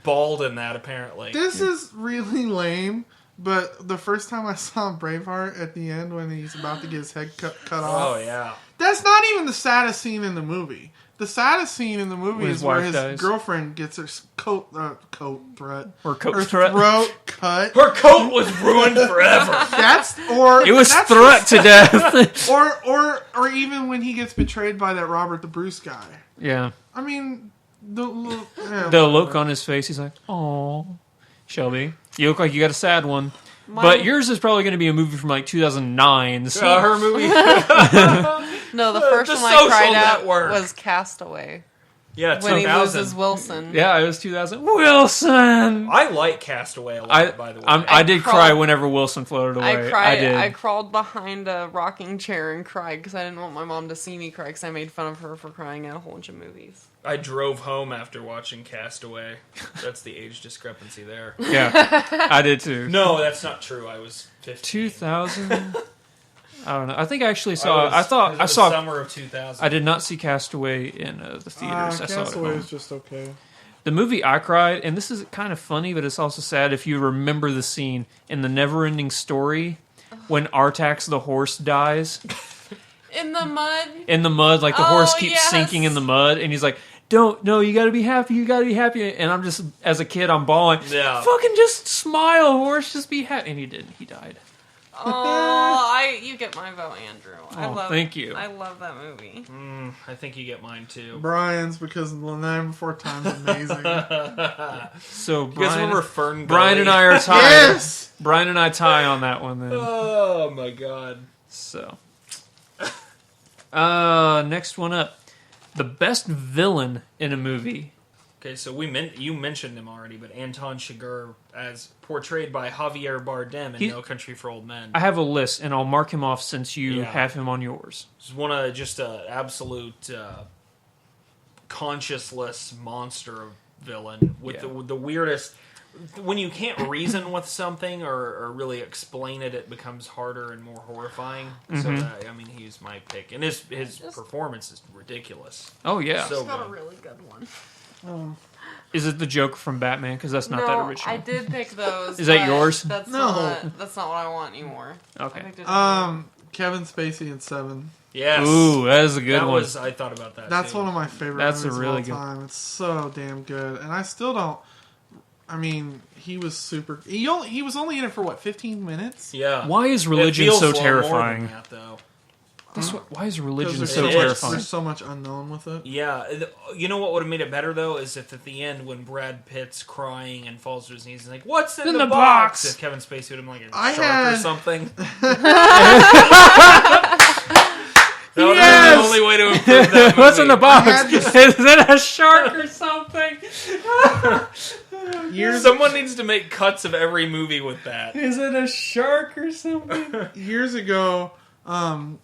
Speaker 5: bald in that apparently.
Speaker 4: This is really lame, but the first time I saw Braveheart at the end when he's about to get his head cut off,
Speaker 5: Oh yeah.
Speaker 4: that's not even the saddest scene in the movie. The saddest scene in the movie
Speaker 2: When his
Speaker 4: is where
Speaker 2: wife
Speaker 4: his
Speaker 2: dies.
Speaker 4: girlfriend gets her coat threat.
Speaker 2: Or coat
Speaker 4: Her
Speaker 2: threat.
Speaker 4: throat cut.
Speaker 5: Her coat was ruined forever.
Speaker 4: That's or
Speaker 2: It was
Speaker 4: that's
Speaker 2: threat to death.
Speaker 4: or even when he gets betrayed by that Robert the Bruce guy.
Speaker 2: Yeah.
Speaker 4: I mean,
Speaker 2: The look on his face, he's like, "Oh, Shelby, you look like you got a sad one." But yours is probably going to be a movie from like 2009. So
Speaker 5: Her movie.
Speaker 3: No, the first
Speaker 5: The
Speaker 3: one I cried
Speaker 5: Social
Speaker 3: at
Speaker 5: Network.
Speaker 3: was Castaway
Speaker 5: Yeah,
Speaker 3: when he
Speaker 5: 2000.
Speaker 3: loses Wilson.
Speaker 2: yeah, it was 2000. Wilson.
Speaker 5: I like Castaway a lot, by the way.
Speaker 2: I did
Speaker 3: crawled-
Speaker 2: cry whenever Wilson floated away.
Speaker 3: I cried.
Speaker 2: did.
Speaker 3: I crawled behind a rocking chair and cried because I didn't want my mom to see me cry because I made fun of her for crying at a whole bunch of movies.
Speaker 5: I drove home after watching Castaway. That's the age discrepancy there.
Speaker 2: Yeah, I did too.
Speaker 5: No, that's not true. I was 15.
Speaker 2: 2000. I don't know. I think I actually saw. I
Speaker 5: It
Speaker 2: thought I
Speaker 5: was
Speaker 2: saw.
Speaker 5: summer of 2000.
Speaker 2: I did not see Castaway in the theaters. I saw it at
Speaker 4: Castaway
Speaker 2: home.
Speaker 4: is just okay.
Speaker 2: The movie I cried, and this is kind of funny, but it's also sad if you remember the scene in the Neverending Story when Artax the horse dies
Speaker 3: In the mud.
Speaker 2: in the mud. Like the
Speaker 3: Oh,
Speaker 2: horse keeps
Speaker 3: yes.
Speaker 2: sinking in the mud, and he's like, no, you gotta be happy, you gotta be happy. And I'm just, as a kid, I'm bawling.
Speaker 5: Yeah.
Speaker 2: Fucking just smile, horse, just be happy. And he didn't, he died.
Speaker 3: Oh, you get my vote, Andrew.
Speaker 2: Thank you.
Speaker 3: I love that movie.
Speaker 5: I think you get mine too.
Speaker 4: Brian's because The Land Before Time's amazing.
Speaker 2: So
Speaker 5: You guys remember
Speaker 2: Brian,
Speaker 5: Fern
Speaker 2: Brian
Speaker 5: Gully?
Speaker 2: and I are tied.
Speaker 4: Yes!
Speaker 2: Brian and I tie on that one then.
Speaker 5: Oh my god.
Speaker 2: So, next one up. The best villain in a movie.
Speaker 5: Okay, so you mentioned him already, but Anton Chigurh as portrayed by Javier Bardem in No Country for Old Men.
Speaker 2: I have a list, and I'll mark him off since you
Speaker 5: Yeah.
Speaker 2: have him on yours.
Speaker 5: He's one of just a absolute conscienceless monster villain with
Speaker 2: Yeah.
Speaker 5: the weirdest. when you can't reason with something or really explain it, it becomes harder and more horrifying. So that, I mean, he's my pick, and his performance is ridiculous.
Speaker 2: Oh yeah.
Speaker 5: So
Speaker 3: Got a
Speaker 5: good.
Speaker 3: really good one.
Speaker 2: Is it the Joker from Batman? Because that's not that original.
Speaker 3: I did pick those.
Speaker 2: Is that
Speaker 3: but
Speaker 2: yours?
Speaker 3: That's
Speaker 4: No.
Speaker 3: that's not what I want anymore.
Speaker 2: Okay.
Speaker 3: I picked a
Speaker 4: Kevin Spacey in Seven.
Speaker 5: Yes.
Speaker 2: Ooh, that is a good
Speaker 5: that
Speaker 2: one.
Speaker 5: was. I thought about that.
Speaker 4: That's
Speaker 5: too.
Speaker 4: one of my favorite
Speaker 2: That's a
Speaker 4: movies
Speaker 2: really
Speaker 4: of
Speaker 2: good-
Speaker 4: all time. It's so damn good, and I still don't. I mean, he was super. He was only in it for what, 15 minutes?
Speaker 5: Yeah.
Speaker 2: Why is
Speaker 5: It
Speaker 2: religion
Speaker 5: feels
Speaker 2: so
Speaker 5: a lot more
Speaker 2: terrifying?
Speaker 5: than that, though.
Speaker 2: Why is religion
Speaker 4: Because
Speaker 2: so
Speaker 5: so much-
Speaker 2: terrifying?
Speaker 4: There's so much unknown with it.
Speaker 5: Yeah, you know what would have made it better though is if at the end when Brad Pitt's crying and falls to his knees, he's like, "What's in the box?" If Kevin Spacey would have been like a
Speaker 4: I
Speaker 5: shark
Speaker 4: had-
Speaker 5: or something. That would have been the only way to improve that movie.
Speaker 2: What's in the box?
Speaker 4: I had
Speaker 2: Is it a shark or something?
Speaker 5: Someone needs to make cuts of every movie with that.
Speaker 2: Is it a shark or something?
Speaker 4: Years ago,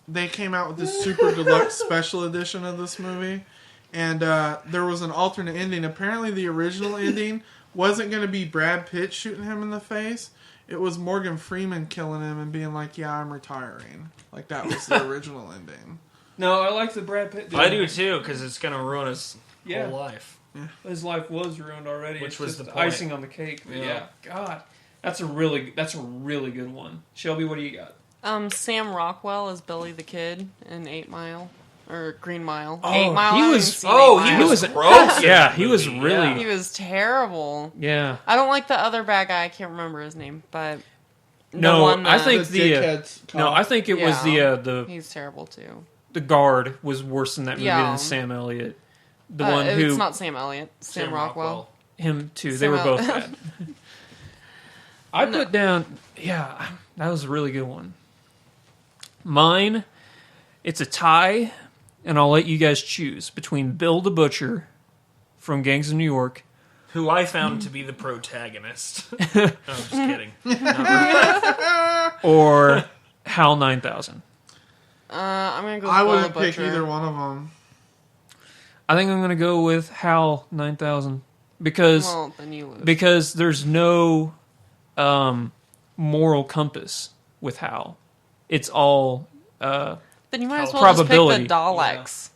Speaker 4: they came out with this super deluxe special edition of this movie, and there was an alternate ending. Apparently, the original ending wasn't going to be Brad Pitt shooting him in the face. It was Morgan Freeman killing him and being like, "Yeah, I'm retiring." Like that was the original ending.
Speaker 2: No, I like the Brad Pitt.
Speaker 5: I do too because it's going to ruin his
Speaker 2: Yeah.
Speaker 5: whole life.
Speaker 2: His life was ruined already.
Speaker 5: Which
Speaker 2: It's
Speaker 5: was
Speaker 2: just
Speaker 5: the point.
Speaker 2: icing on the cake. But
Speaker 5: Yeah.
Speaker 2: yeah, God, that's a really good one. Shelby, what do you got?
Speaker 3: Sam Rockwell as Billy the Kid in 8 Mile or Green Mile.
Speaker 2: Oh,
Speaker 3: 8 Mile.
Speaker 2: he
Speaker 3: I haven't
Speaker 2: was-
Speaker 3: seen
Speaker 5: Oh,
Speaker 3: 8
Speaker 5: he
Speaker 3: Mile.
Speaker 5: was gross. in
Speaker 2: Yeah,
Speaker 5: that
Speaker 2: he was
Speaker 5: movie,
Speaker 2: really-
Speaker 3: He was terrible.
Speaker 2: Yeah.
Speaker 3: I don't like the other bad guy. I can't remember his name, but the
Speaker 2: No,
Speaker 3: one,
Speaker 2: I think
Speaker 4: The
Speaker 2: the
Speaker 4: dickheads
Speaker 2: no, I think it was
Speaker 3: Yeah.
Speaker 2: the
Speaker 3: he's terrible too.
Speaker 2: the guard was worse in that movie
Speaker 3: Yeah.
Speaker 2: than Sam Elliott. The one
Speaker 3: It's
Speaker 2: who
Speaker 3: not Sam Elliott. Sam Rockwell.
Speaker 2: him too. They
Speaker 3: Sam
Speaker 2: were
Speaker 3: El-
Speaker 2: both bad. I put down, yeah, that was a really good one. Mine, it's a tie, and I'll let you guys choose between Bill the Butcher from Gangs of New York
Speaker 5: Who I found to be the protagonist. No, I'm just kidding.
Speaker 2: or Hal 9000.
Speaker 3: I'm gonna go with
Speaker 4: I
Speaker 3: Bill the
Speaker 4: wouldn't pick
Speaker 3: Butcher.
Speaker 4: either one of them.
Speaker 2: I think I'm going to go with Hal 9000 because
Speaker 3: Well, then you lose.
Speaker 2: because there's no moral compass with Hal. It's all
Speaker 3: Then you might as well
Speaker 2: probability.
Speaker 3: just pick the Daleks.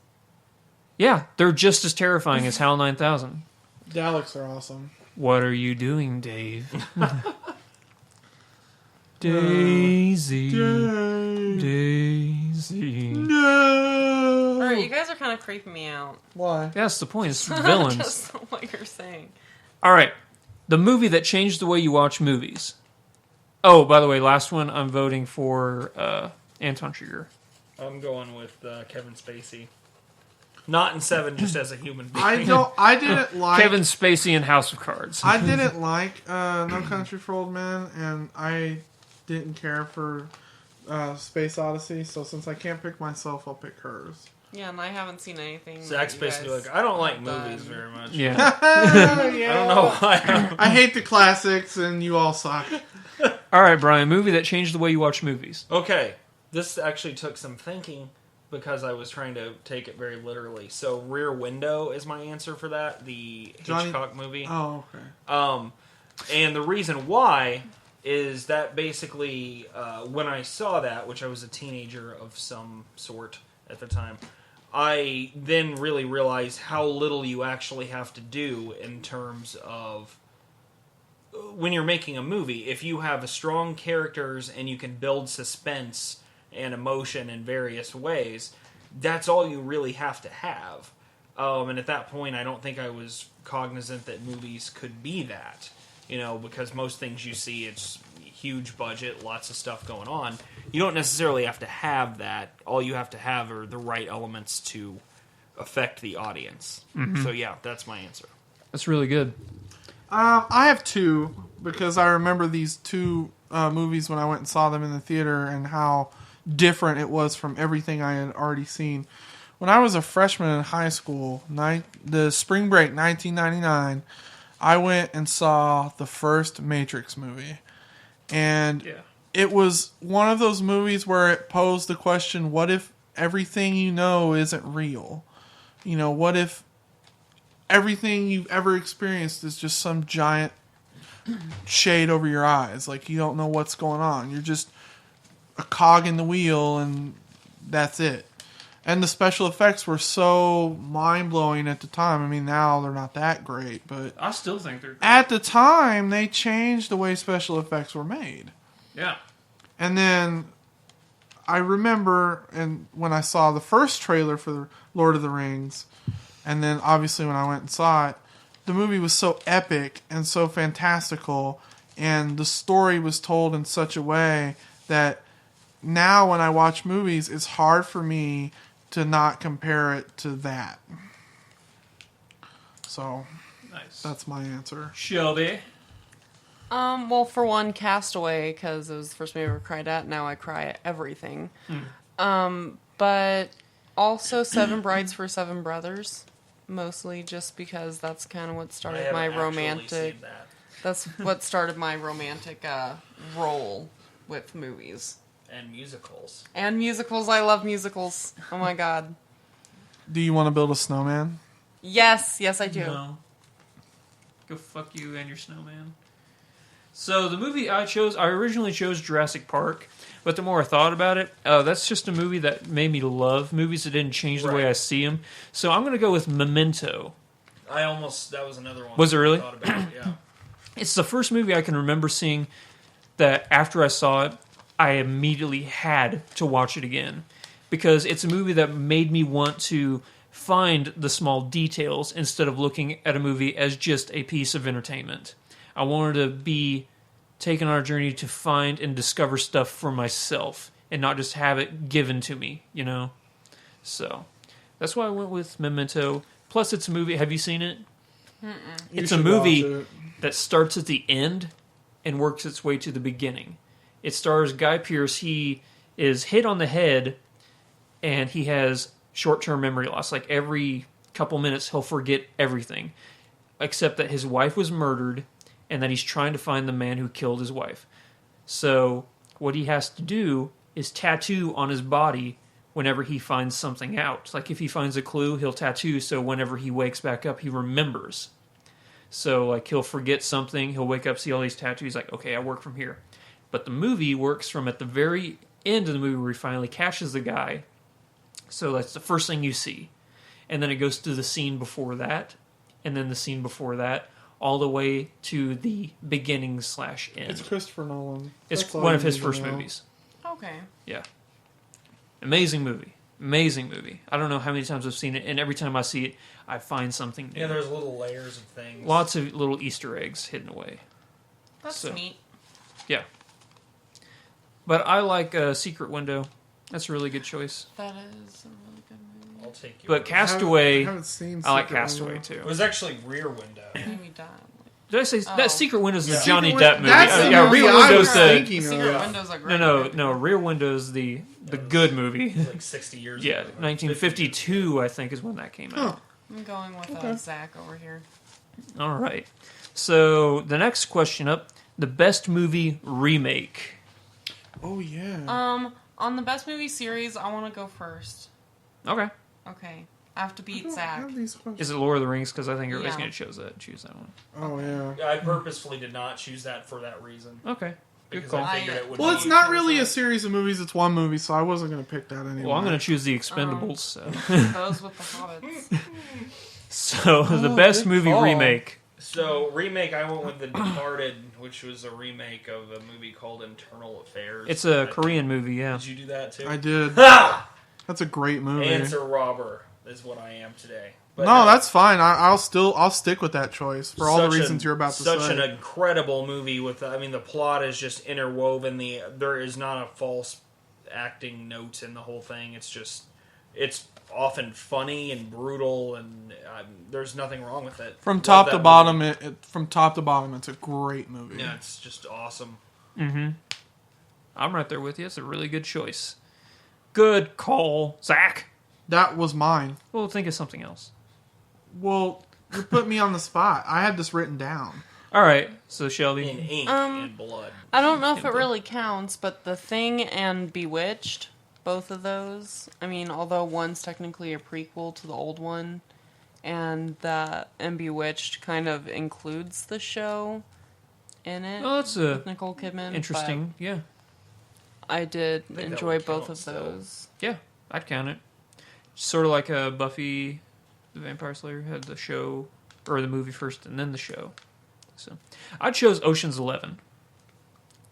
Speaker 2: yeah, they're just as terrifying as Hal 9000.
Speaker 4: Daleks are awesome.
Speaker 2: What are you doing, Dave? Daisy, Daisy.
Speaker 4: No.
Speaker 3: All right, you guys are kind of creeping me out.
Speaker 4: Why?
Speaker 2: That's the point. It's villains.
Speaker 3: Just what you're saying.
Speaker 2: All right, the movie that changed the way you watch movies. Oh, by the way, last one. I'm voting for Anton Chigurh.
Speaker 5: I'm going with Kevin Spacey. Not in Seven, just as a human being.
Speaker 4: I didn't like
Speaker 2: Kevin Spacey in House of Cards.
Speaker 4: I didn't like No Country for Old Men, and I didn't care for Space Odyssey. So since I can't pick myself, I'll pick hers.
Speaker 3: Yeah, and I haven't seen anything.
Speaker 5: Zach's
Speaker 3: that you
Speaker 5: basically
Speaker 3: guys
Speaker 5: like, I don't like
Speaker 3: have done.
Speaker 5: movies very much.
Speaker 2: Yeah.
Speaker 5: I don't know why.
Speaker 4: I hate the classics, and you all suck.
Speaker 2: All right, Brian. Movie that changed the way you watch movies.
Speaker 5: Okay, this actually took some thinking because I was trying to take it very literally. So, Rear Window is my answer for that, the
Speaker 4: Johnny-
Speaker 5: Hitchcock movie.
Speaker 4: Oh, okay.
Speaker 5: And the reason why is that basically when I saw that, which I was a teenager of some sort at the time, I then really realized how little you actually have to do in terms of when you're making a movie. If you have strong characters and you can build suspense and emotion in various ways, that's all you really have to have. And at that point, I don't think I was cognizant that movies could be that. You know, because most things you see, it's huge budget, lots of stuff going on. You don't necessarily have to have that. All you have to have are the right elements to affect the audience. So yeah, that's my answer.
Speaker 2: That's really good.
Speaker 4: I have two because I remember these two movies when I went and saw them in the theater and how different it was from everything I had already seen. When I was a freshman in high school, the spring break 1999, I went and saw the first Matrix movie. And it was one of those movies where it posed the question, what if everything you know isn't real? You know, what if everything you've ever experienced is just some giant shade over your eyes. Like, you don't know what's going on. You're just a cog in the wheel, and that's it. And the special effects were so mind-blowing at the time. I mean, now they're not that great, but
Speaker 2: I still think they're great.
Speaker 4: at the time, they changed the way special effects were made.
Speaker 2: Yeah.
Speaker 4: And then I remember, and when I saw the first trailer for Lord of the Rings, and then obviously when I went and saw it, the movie was so epic and so fantastical, and the story was told in such a way that now when I watch movies, it's hard for me to not compare it to that. So
Speaker 2: Nice.
Speaker 4: that's my answer.
Speaker 2: Shelby.
Speaker 3: Well, for one, Castaway, because it was the first movie I ever cried at. Now I cry at everything. But also Seven Brides for Seven Brothers, mostly just because that's kind of what
Speaker 5: I
Speaker 3: started
Speaker 5: haven't
Speaker 3: my
Speaker 5: actually
Speaker 3: romantic.
Speaker 5: seen that.
Speaker 3: That's what started my romantic role with movies
Speaker 5: And musicals.
Speaker 3: and musicals. I love musicals. Oh my god.
Speaker 4: Do you want to build a snowman?
Speaker 3: Yes, I do.
Speaker 2: No. Go fuck you and your snowman. So the movie I originally chose Jurassic Park, but the more I thought about it, that's just a movie that made me love movies that didn't change the way
Speaker 5: Right.
Speaker 2: I see them. So I'm going to go with Memento.
Speaker 5: That was another one.
Speaker 2: Was it really?
Speaker 5: I thought about it, yeah.
Speaker 2: It's the first movie I can remember seeing that after I saw it, I immediately had to watch it again. Because it's a movie that made me want to find the small details instead of looking at a movie as just a piece of entertainment. I wanted to be taken on a journey to find and discover stuff for myself and not just have it given to me, you know? So that's why I went with Memento. Plus, it's a movie. Have you seen it? It's
Speaker 4: You
Speaker 2: a
Speaker 4: should
Speaker 2: movie
Speaker 4: watch it.
Speaker 2: that starts at the end and works its way to the beginning. It stars Guy Pearce. He is hit on the head, and he has short-term memory loss. Like every couple minutes, he'll forget everything, except that his wife was murdered, and that he's trying to find the man who killed his wife. So what he has to do is tattoo on his body whenever he finds something out. Like if he finds a clue, he'll tattoo so whenever he wakes back up, he remembers. So like he'll forget something, he'll wake up, see all these tattoos, like, okay, I work from here. But the movie works from at the very end of the movie where he finally catches the guy. So that's the first thing you see. And then it goes to the scene before that, and then the scene before that, all the way to the beginning/end.
Speaker 4: It's Christopher Nolan.
Speaker 2: It's
Speaker 4: That's all
Speaker 2: one
Speaker 4: you
Speaker 2: of his
Speaker 4: need to
Speaker 2: first
Speaker 4: know.
Speaker 2: movies.
Speaker 3: Okay.
Speaker 2: Yeah. Amazing movie. Amazing movie. I don't know how many times I've seen it, and every time I see it, I find something new.
Speaker 5: Yeah, there's little layers of things.
Speaker 2: Lots of little Easter eggs hidden away.
Speaker 3: That's
Speaker 2: So-
Speaker 3: neat.
Speaker 2: Yeah. But I like Secret Window. That's a really good choice.
Speaker 3: That is a really good movie.
Speaker 5: I'll take you.
Speaker 2: But
Speaker 5: with it.
Speaker 2: Castaway,
Speaker 4: I haven't seen
Speaker 2: I like
Speaker 4: Secret
Speaker 2: Castaway
Speaker 4: Window.
Speaker 2: too.
Speaker 5: It was actually Rear Window.
Speaker 3: Maybe that.
Speaker 2: Did I say
Speaker 3: Oh.
Speaker 2: that Secret Window's the
Speaker 5: Yeah.
Speaker 2: Johnny
Speaker 4: Secret
Speaker 2: Depp
Speaker 4: Win-
Speaker 2: movie?
Speaker 4: That's the
Speaker 2: Yeah,
Speaker 4: movie
Speaker 2: Rear
Speaker 4: I
Speaker 2: Window's
Speaker 4: was
Speaker 2: the
Speaker 4: thinking of.
Speaker 3: Secret
Speaker 5: Yeah.
Speaker 3: Window's a great
Speaker 2: no,
Speaker 3: movie.
Speaker 2: no. Rear Window's the good movie.
Speaker 5: It was like 60 years
Speaker 2: Yeah,
Speaker 5: ago.
Speaker 2: 1952, I think, is when that came out.
Speaker 3: I'm going with
Speaker 4: Okay.
Speaker 3: Zach over here.
Speaker 2: All right. So the next question up: the best movie remake.
Speaker 4: Oh yeah.
Speaker 3: On the best movie series, I want to go first.
Speaker 2: Okay.
Speaker 3: Okay. I have to
Speaker 4: I
Speaker 3: beat
Speaker 4: don't
Speaker 3: Zach.
Speaker 4: have these questions.
Speaker 2: Is it Lord of the Rings? Because I think everybody's
Speaker 3: Yeah.
Speaker 2: going to choose that one.
Speaker 4: Oh yeah.
Speaker 5: Yeah, I purposefully did not choose that for that reason.
Speaker 2: Okay. Good
Speaker 5: Because
Speaker 2: call.
Speaker 5: I figured it would
Speaker 4: Well,
Speaker 5: be.
Speaker 4: it's not really a series of movies. It's one movie, so I wasn't going to pick that anymore.
Speaker 2: Well, I'm going to choose the Expendables. So,
Speaker 3: Those with the hobbits.
Speaker 2: so the best
Speaker 4: good
Speaker 2: movie
Speaker 4: call.
Speaker 2: remake.
Speaker 5: So, remake, I went with The Departed, which was a remake of a movie called Internal Affairs.
Speaker 2: It's a Korean movie. Yeah.
Speaker 5: Did you do that too?
Speaker 4: I did.
Speaker 5: Ha!
Speaker 4: That's a great movie.
Speaker 5: Answer robber is what I am today. But
Speaker 4: No, that's fine. I'll stick with that choice for all the
Speaker 5: such
Speaker 4: reasons you're about to
Speaker 5: Such
Speaker 4: say.
Speaker 5: an incredible movie with, the plot is just interwoven. There is not a false acting note in the whole thing. It's often funny and brutal, and there's nothing wrong with it.
Speaker 4: From
Speaker 5: Love
Speaker 4: top
Speaker 5: that
Speaker 4: to
Speaker 5: movie.
Speaker 4: bottom, from top to bottom, it's a great movie.
Speaker 5: Yeah, it's just awesome.
Speaker 2: I'm right there with you. It's a really good choice. Good call, Zach.
Speaker 4: That was mine.
Speaker 2: Well, think of something else.
Speaker 4: Well, you put me on the spot. I had this written down.
Speaker 2: All right. So
Speaker 5: In
Speaker 2: Shelby.
Speaker 5: ink and blood.
Speaker 3: I don't know if it really counts, but The Thing and Bewitched, both of those. I mean, although one's technically a prequel to the old one, and Bewitched kind of includes the show. in it.
Speaker 2: Oh, that's
Speaker 3: with Nicole Kidman.
Speaker 2: interesting. Yeah,
Speaker 3: but I did
Speaker 5: think that
Speaker 3: enjoy
Speaker 5: would
Speaker 3: both
Speaker 5: count
Speaker 3: of
Speaker 5: still.
Speaker 3: those.
Speaker 2: yeah, I'd count it. Sort of like Buffy the Vampire Slayer had the show or the movie first and then the show. So I chose Ocean's 11,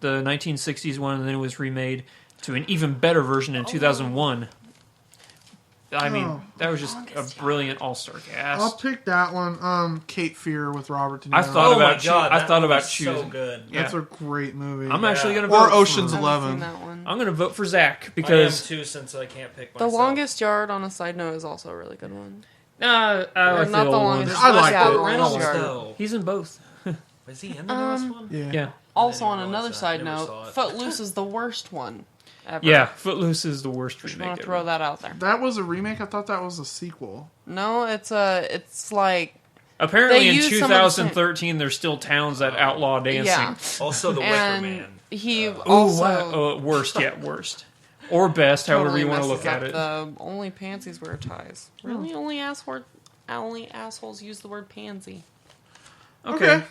Speaker 2: the 1960s one, and then it was remade to an even better version in 2001. I mean,
Speaker 4: Oh.
Speaker 2: that was just a brilliant all-star
Speaker 4: I'll
Speaker 2: cast.
Speaker 4: pick that one. Cape Fear with Robert De Niro.
Speaker 2: I thought
Speaker 5: Oh my
Speaker 2: about
Speaker 5: god,
Speaker 2: I
Speaker 5: that
Speaker 2: thought about
Speaker 5: movie's so
Speaker 2: choosing.
Speaker 5: good.
Speaker 2: Yeah.
Speaker 4: That's a great movie.
Speaker 2: I'm actually
Speaker 5: Yeah.
Speaker 2: gonna vote
Speaker 4: Or Ocean's
Speaker 2: for,
Speaker 3: I haven't
Speaker 4: 11.
Speaker 3: seen that one.
Speaker 2: I'm gonna vote for Zach
Speaker 5: Because
Speaker 2: because
Speaker 5: too, since I can't pick
Speaker 3: The
Speaker 5: myself.
Speaker 3: Longest Yard, on a side note, is also a really good one.
Speaker 2: I
Speaker 3: Or
Speaker 2: like
Speaker 3: not
Speaker 2: the
Speaker 3: the
Speaker 2: old
Speaker 3: longest.
Speaker 2: ones.
Speaker 4: I like
Speaker 3: yeah,
Speaker 4: it.
Speaker 3: the
Speaker 5: Reynolds,
Speaker 3: Longest Yard.
Speaker 5: though.
Speaker 2: He's in both.
Speaker 5: Was he in the newest one?
Speaker 4: Yeah.
Speaker 2: Yeah,
Speaker 3: Also,
Speaker 5: I
Speaker 3: on
Speaker 5: didn't
Speaker 3: another
Speaker 5: realize that.
Speaker 3: side
Speaker 5: Never
Speaker 3: note,
Speaker 5: saw it.
Speaker 3: Footloose is the worst one ever.
Speaker 2: yeah. Footloose is the worst
Speaker 3: Just
Speaker 2: remake
Speaker 3: want to
Speaker 2: ever.
Speaker 3: throw that out there.
Speaker 4: That was a remake? I thought that was a sequel.
Speaker 3: No, it's like
Speaker 2: Apparently,
Speaker 3: They
Speaker 2: in
Speaker 3: use some of the same-
Speaker 2: 2013, there's still towns that outlaw dancing.
Speaker 3: yeah,
Speaker 5: Also, The Wicker
Speaker 3: and
Speaker 5: Man.
Speaker 3: he
Speaker 2: Oh,
Speaker 3: also
Speaker 2: wow. Oh, worst, yeah, worst. Or best, however
Speaker 3: totally
Speaker 2: you want to
Speaker 3: messes
Speaker 2: look at
Speaker 3: up
Speaker 2: it.
Speaker 3: The only pansies wear ties. Really, only assholes use the word pansy.
Speaker 2: Okay.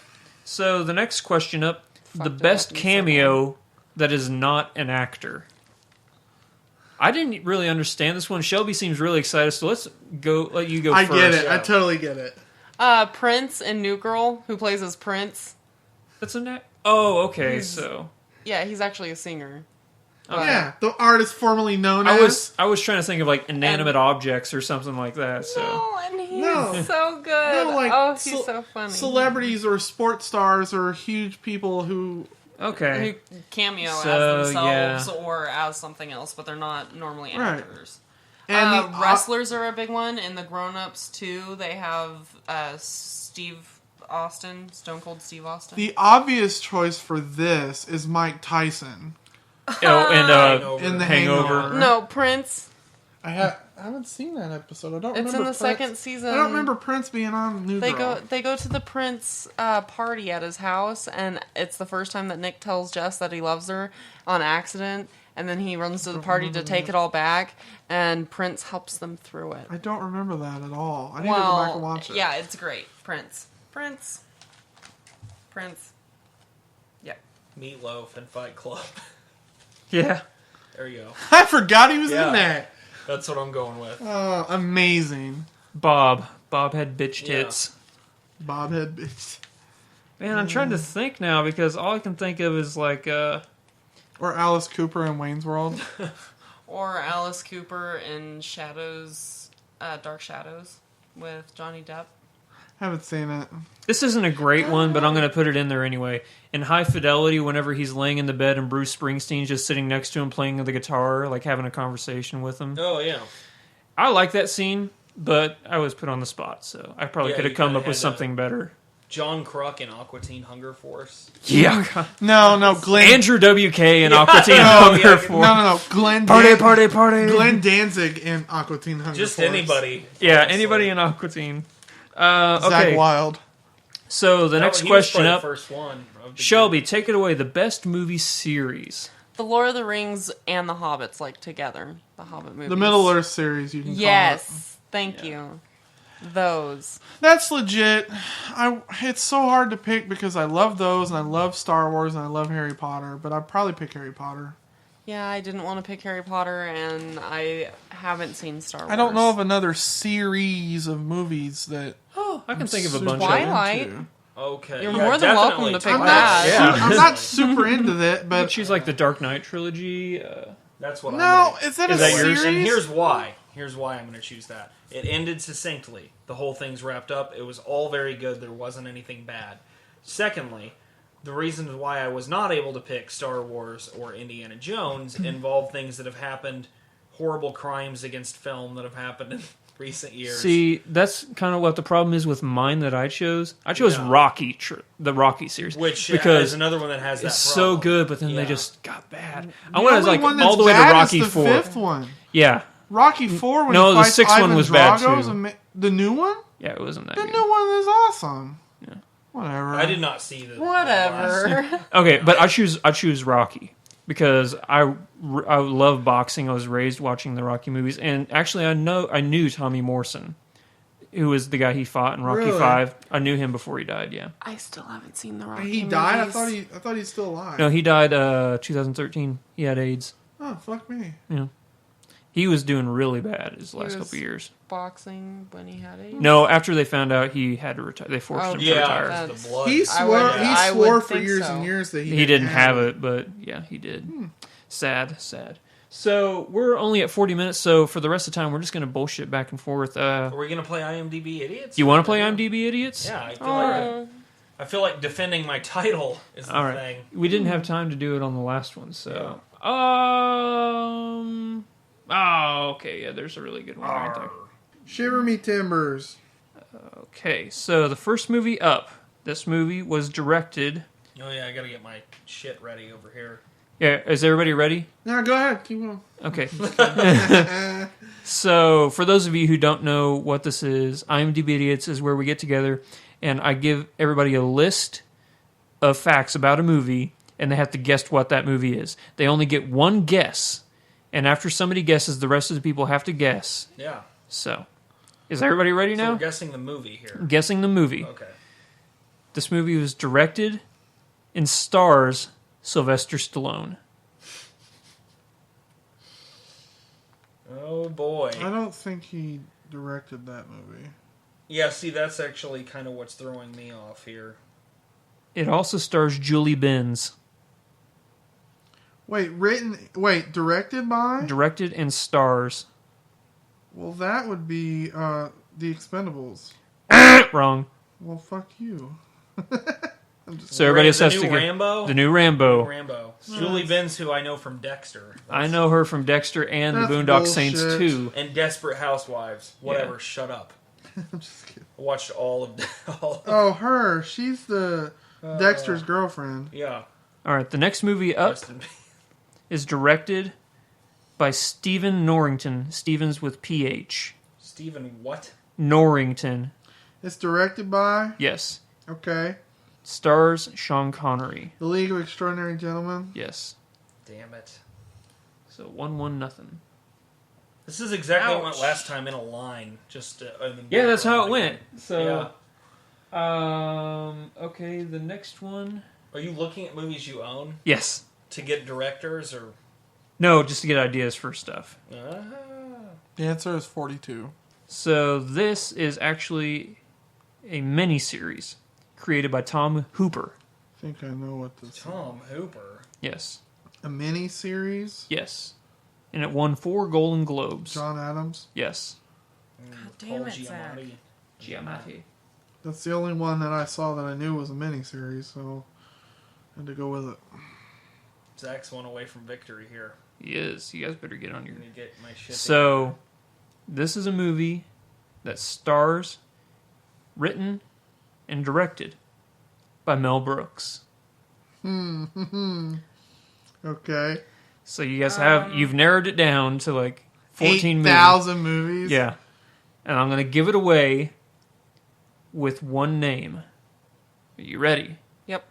Speaker 2: So the next question up, the
Speaker 3: Fucked it
Speaker 2: best
Speaker 3: up in
Speaker 2: cameo that is not an actor. I didn't really understand this one. Shelby seems really excited, so let you go
Speaker 4: I
Speaker 2: first.
Speaker 4: get it. I
Speaker 5: Yeah.
Speaker 4: totally get it.
Speaker 3: Prince in New Girl, who plays as Prince.
Speaker 2: That's an act. Oh, okay. So
Speaker 3: Yeah, he's actually a singer. But-
Speaker 4: Yeah, the artist formerly known
Speaker 2: I
Speaker 4: as.
Speaker 2: was trying to think of like inanimate objects or something like that. So
Speaker 3: No, and he's
Speaker 4: No.
Speaker 3: so good.
Speaker 4: No, like,
Speaker 3: oh, he's
Speaker 4: ce-
Speaker 3: so funny.
Speaker 4: Celebrities or sports stars or huge people who.
Speaker 2: okay.
Speaker 3: Who cameo
Speaker 2: So,
Speaker 3: as themselves
Speaker 2: yeah.
Speaker 3: or as something else, but they're not normally
Speaker 4: Right.
Speaker 3: actors.
Speaker 4: And the
Speaker 3: Wrestlers are a big one. In the Grown Ups too, they have Steve Austin, Stone Cold Steve Austin.
Speaker 4: The obvious choice for this is Mike Tyson
Speaker 2: Oh, and
Speaker 5: Hangover.
Speaker 4: in The
Speaker 2: Hangover.
Speaker 4: Hangover.
Speaker 3: no, Prince.
Speaker 4: I haven't seen that episode. I don't
Speaker 3: It's
Speaker 4: remember
Speaker 3: in the
Speaker 4: Prince.
Speaker 3: second season.
Speaker 4: I don't remember Prince being on New
Speaker 3: They
Speaker 4: Girl.
Speaker 3: go to the Prince party at his house, and it's the first time that Nick tells Jess that he loves her on accident, and then he runs to the party to take it all back, and Prince helps them through it.
Speaker 4: I don't remember that at all. I need to go back and watch it.
Speaker 3: yeah, it's great. Prince. Yeah.
Speaker 5: Meatloaf and Fight Club.
Speaker 2: Yeah.
Speaker 5: There you go.
Speaker 4: I forgot he was
Speaker 5: Yeah.
Speaker 4: in that.
Speaker 5: That's what I'm going with.
Speaker 4: Oh, amazing.
Speaker 2: Bob had bitch
Speaker 5: Yeah.
Speaker 2: tits.
Speaker 4: Bobhead bitch.
Speaker 2: Man, I'm trying to think now because all I can think of is like
Speaker 4: Or Alice Cooper in Wayne's World.
Speaker 3: Or Alice Cooper in Shadows, Dark Shadows with Johnny Depp.
Speaker 4: Haven't seen it.
Speaker 2: this isn't a great one, but I'm going to put it in there anyway. In High Fidelity, whenever he's laying in the bed and Bruce Springsteen's just sitting next to him playing the guitar, like having a conversation with him.
Speaker 5: Oh, yeah.
Speaker 2: I like that scene, but I was put on the spot, so I probably
Speaker 5: Yeah,
Speaker 2: could have
Speaker 5: you
Speaker 2: come
Speaker 5: kinda
Speaker 2: up with
Speaker 5: had to-
Speaker 2: something better.
Speaker 5: John Kruk in Aqua Teen Hunger Force.
Speaker 2: Yeah.
Speaker 4: No, Glenn.
Speaker 2: Andrew WK and Aqua Teen
Speaker 5: no,
Speaker 2: Hunger
Speaker 5: yeah,
Speaker 2: for
Speaker 4: No. Glenn.
Speaker 2: Party, party, party.
Speaker 4: Glenn Danzig in Aqua Teen Hunger
Speaker 5: Just
Speaker 4: Force.
Speaker 5: anybody.
Speaker 2: Yeah,
Speaker 5: honestly.
Speaker 2: anybody in Aqua Teen.
Speaker 4: Zach
Speaker 2: Okay,
Speaker 4: Wild.
Speaker 2: so the
Speaker 5: That-
Speaker 2: next
Speaker 5: he was
Speaker 2: question
Speaker 5: probably
Speaker 2: up.
Speaker 5: the first one of the
Speaker 2: Shelby, take it away. The best movie series.
Speaker 3: The Lord of the Rings and the Hobbits, like together. The Hobbit movies.
Speaker 4: The Middle Earth series, you can call it.
Speaker 3: Yes, thank you. Those.
Speaker 4: That's legit. It's so hard to pick because I love those and I love Star Wars and I love Harry Potter, but I'd probably pick Harry Potter.
Speaker 3: Yeah, I didn't want to pick Harry Potter, and I haven't seen Star Wars.
Speaker 4: I don't know of another series of movies that
Speaker 2: Oh, I can think of a
Speaker 4: super
Speaker 2: bunch of
Speaker 3: Twilight.
Speaker 2: them.
Speaker 4: into.
Speaker 5: Okay.
Speaker 3: You're
Speaker 5: yeah,
Speaker 3: more than welcome
Speaker 5: definitely
Speaker 3: to pick
Speaker 4: I'm
Speaker 5: Twilight.
Speaker 3: that.
Speaker 4: not, I'm not super into that, but
Speaker 2: She's like the Dark Knight trilogy.
Speaker 5: That's what I'm
Speaker 4: no,
Speaker 5: gonna-
Speaker 4: is that
Speaker 2: Is
Speaker 4: a
Speaker 2: that yours?
Speaker 4: series?
Speaker 5: And here's why. Here's why I'm going to choose that. It ended succinctly. The whole thing's wrapped up. It was all very good. There wasn't anything bad. Secondly, the reasons why I was not able to pick Star Wars or Indiana Jones involve things that have happened, horrible crimes against film that have happened in recent years.
Speaker 2: See, that's kind of what the problem is with mine that I chose. I chose
Speaker 5: Yeah.
Speaker 2: Rocky, the Rocky series,
Speaker 5: which
Speaker 2: because
Speaker 5: is another one that has that
Speaker 2: it's so
Speaker 5: problem.
Speaker 2: good, but then
Speaker 5: Yeah.
Speaker 2: they just got bad. I
Speaker 4: The
Speaker 2: went
Speaker 4: only
Speaker 2: like
Speaker 4: one that's
Speaker 2: all the way to
Speaker 4: bad
Speaker 2: Rocky
Speaker 4: is the
Speaker 2: 4.
Speaker 4: fifth one.
Speaker 2: Yeah,
Speaker 4: Rocky 4 when
Speaker 2: No,
Speaker 4: he
Speaker 2: the
Speaker 4: fights
Speaker 2: sixth one
Speaker 4: Ivan
Speaker 2: was bad,
Speaker 4: Drago is
Speaker 2: too.
Speaker 4: the new one?
Speaker 2: yeah, it wasn't that
Speaker 4: The
Speaker 2: good.
Speaker 4: new one is awesome.
Speaker 2: Yeah.
Speaker 4: Whatever.
Speaker 5: I did not see the
Speaker 3: Whatever.
Speaker 2: Okay, but I choose Rocky because I love boxing. I was raised watching the Rocky movies, and actually I knew Tommy Morrison. who was the guy he fought in Rocky
Speaker 4: Really?
Speaker 2: 5. I knew him before he died. Yeah.
Speaker 3: I still haven't seen the Rocky
Speaker 4: He died.
Speaker 3: movies.
Speaker 4: I thought he's still alive.
Speaker 2: No, he died 2013. He had AIDS.
Speaker 4: Oh, fuck me.
Speaker 2: He was doing really bad his last
Speaker 3: was-
Speaker 2: couple of years.
Speaker 3: Boxing when he had AIDS.
Speaker 2: No, after they found out he had to retire, they forced him to
Speaker 5: Yeah,
Speaker 2: retire.
Speaker 3: That's-
Speaker 5: the blood.
Speaker 4: He
Speaker 3: I
Speaker 4: swore
Speaker 3: would
Speaker 4: for
Speaker 3: think
Speaker 4: years
Speaker 3: so.
Speaker 4: and years that
Speaker 2: He didn't have it, but yeah, he did. Sad. So we're only at 40 minutes, so for the rest of the time, we're just going to bullshit back and forth.
Speaker 5: Are we gonna play IMDb Idiots?
Speaker 2: You want to play IMDb Idiots?
Speaker 5: Yeah,
Speaker 3: Oh.
Speaker 5: I feel like defending my title is the
Speaker 2: All right.
Speaker 5: thing.
Speaker 2: We didn't have time to do it on the last one, so. Oh, okay. Yeah, there's a really good one right there.
Speaker 4: Shiver me timbers.
Speaker 2: Okay, so the first movie up. This movie was directed.
Speaker 5: Oh yeah, I gotta get my shit ready over here.
Speaker 2: Yeah, is everybody ready?
Speaker 4: No, go ahead. Keep going.
Speaker 2: Okay. So, for those of you who don't know what this is, IMDb Idiots is where we get together and I give everybody a list of facts about a movie and they have to guess what that movie is. They only get one guess, and after somebody guesses, the rest of the people have to guess.
Speaker 5: Yeah.
Speaker 2: So, is everybody ready
Speaker 5: So
Speaker 2: now?
Speaker 5: we're guessing the movie here.
Speaker 2: Guessing the movie.
Speaker 5: Okay.
Speaker 2: This movie was directed and stars Sylvester Stallone.
Speaker 5: Oh boy.
Speaker 4: I don't think he directed that movie.
Speaker 5: Yeah, see, that's actually kind of what's throwing me off here.
Speaker 2: It also stars Julie Benz.
Speaker 4: Directed by?
Speaker 2: Directed and stars.
Speaker 4: Well, that would be The Expendables.
Speaker 2: Wrong.
Speaker 4: Well, fuck you.
Speaker 2: So everybody
Speaker 5: the
Speaker 2: has
Speaker 5: new
Speaker 2: to get
Speaker 5: Rambo.
Speaker 2: the new Rambo.
Speaker 5: Rambo. Julie Benz, who I know from Dexter.
Speaker 2: I know her from Dexter and the
Speaker 4: That's
Speaker 2: Boondock Saints
Speaker 4: bullshit.
Speaker 2: too.
Speaker 5: And Desperate Housewives. Whatever.
Speaker 2: Yeah.
Speaker 5: Shut up.
Speaker 4: I'm just kidding.
Speaker 5: I watched all of.
Speaker 4: Oh, her. She's the Dexter's girlfriend.
Speaker 5: Yeah.
Speaker 2: All right, the next movie up
Speaker 5: Rest in peace.
Speaker 2: is directed by Stephen Norrington. Stevens with PH.
Speaker 5: Stephen, what?
Speaker 2: Norrington.
Speaker 4: It's directed by?
Speaker 2: Yes.
Speaker 4: Okay.
Speaker 2: Stars Sean Connery.
Speaker 4: The League of Extraordinary Gentlemen.
Speaker 2: Yes.
Speaker 5: Damn it.
Speaker 2: So 1-1 nothing.
Speaker 5: This is exactly what
Speaker 3: Ouch.
Speaker 5: went last time in a line. Just
Speaker 2: Yeah, that's how it went.
Speaker 5: Yeah.
Speaker 2: So, okay, the next one.
Speaker 5: Are you looking at movies you own
Speaker 2: Yes.
Speaker 5: to get directors or?
Speaker 2: No, just to get ideas for stuff.
Speaker 4: The answer is 42.
Speaker 2: So this is actually a mini-series created by Tom Hooper.
Speaker 4: I think I know what this is.
Speaker 5: Tom Hooper.
Speaker 2: Yes.
Speaker 4: A mini-series?
Speaker 2: Yes. And it won 4 Golden Globes.
Speaker 4: John Adams?
Speaker 2: Yes.
Speaker 3: damn
Speaker 5: Paul
Speaker 3: it, Zach.
Speaker 5: Giamatti.
Speaker 2: Giamatti.
Speaker 4: That's the only one that I saw that I knew was a mini-series, so I had to go with it.
Speaker 5: Zach's one away from victory here.
Speaker 2: He is. You guys better get on your...
Speaker 5: I'm gonna get my shit.
Speaker 2: So, this is a movie that stars, written, and directed by Mel Brooks.
Speaker 4: Okay.
Speaker 2: So you guys have... You've narrowed it down to like 14 movies.
Speaker 4: 8,000 movies?
Speaker 2: Yeah. And I'm going to give it away with one name. Are you ready?
Speaker 3: Yep.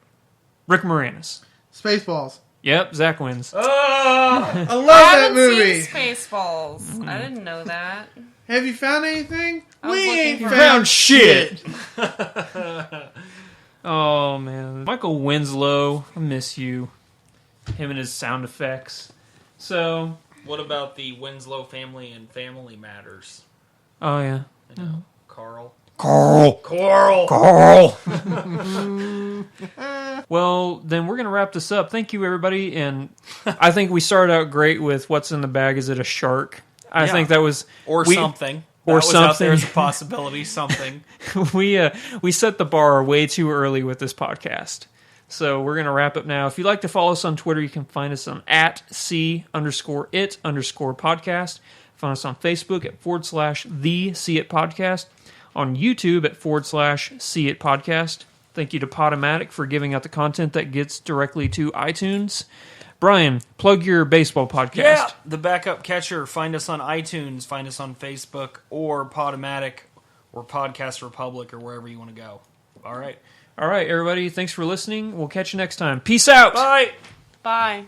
Speaker 2: Rick Moranis.
Speaker 4: Spaceballs.
Speaker 2: Yep, Zach wins.
Speaker 5: Oh!
Speaker 4: I love
Speaker 3: I
Speaker 4: that
Speaker 3: haven't
Speaker 4: movie.
Speaker 3: seen Spaceballs. I didn't know that.
Speaker 4: Have you found anything?
Speaker 3: I was
Speaker 4: We
Speaker 3: looking
Speaker 4: ain't
Speaker 3: for-
Speaker 4: found shit.
Speaker 2: Oh, man. Michael Winslow, I miss you. Him and his sound effects. So,
Speaker 5: What about the Winslow family and Family Matters?
Speaker 2: oh, yeah.
Speaker 5: You know, Carl.
Speaker 2: Carl.
Speaker 5: Carl.
Speaker 2: Well, then we're going to wrap this up. Thank you, everybody. And I think we started out great with what's in the bag. Is it a shark? I
Speaker 5: Yeah.
Speaker 2: think that was...
Speaker 5: Or
Speaker 2: we-
Speaker 5: something.
Speaker 2: or
Speaker 5: That was out there as a
Speaker 2: something.
Speaker 5: possibility. Something.
Speaker 2: we set the bar way too early with this podcast. So we're going to wrap up now. If you'd like to follow us on Twitter, you can find us on @C_it_podcast. Find us on Facebook at /the See It Podcast. On YouTube at /See It Podcast. Thank you to Podomatic for giving out the content that gets directly to iTunes. Brian, plug your baseball podcast.
Speaker 5: Yeah, the Backup Catcher. Find us on iTunes. Find us on Facebook or Podomatic or Podcast Republic or wherever you want to go. All right.
Speaker 2: All right, everybody. Thanks for listening. We'll catch you next time. Peace out.
Speaker 5: Bye.
Speaker 3: Bye.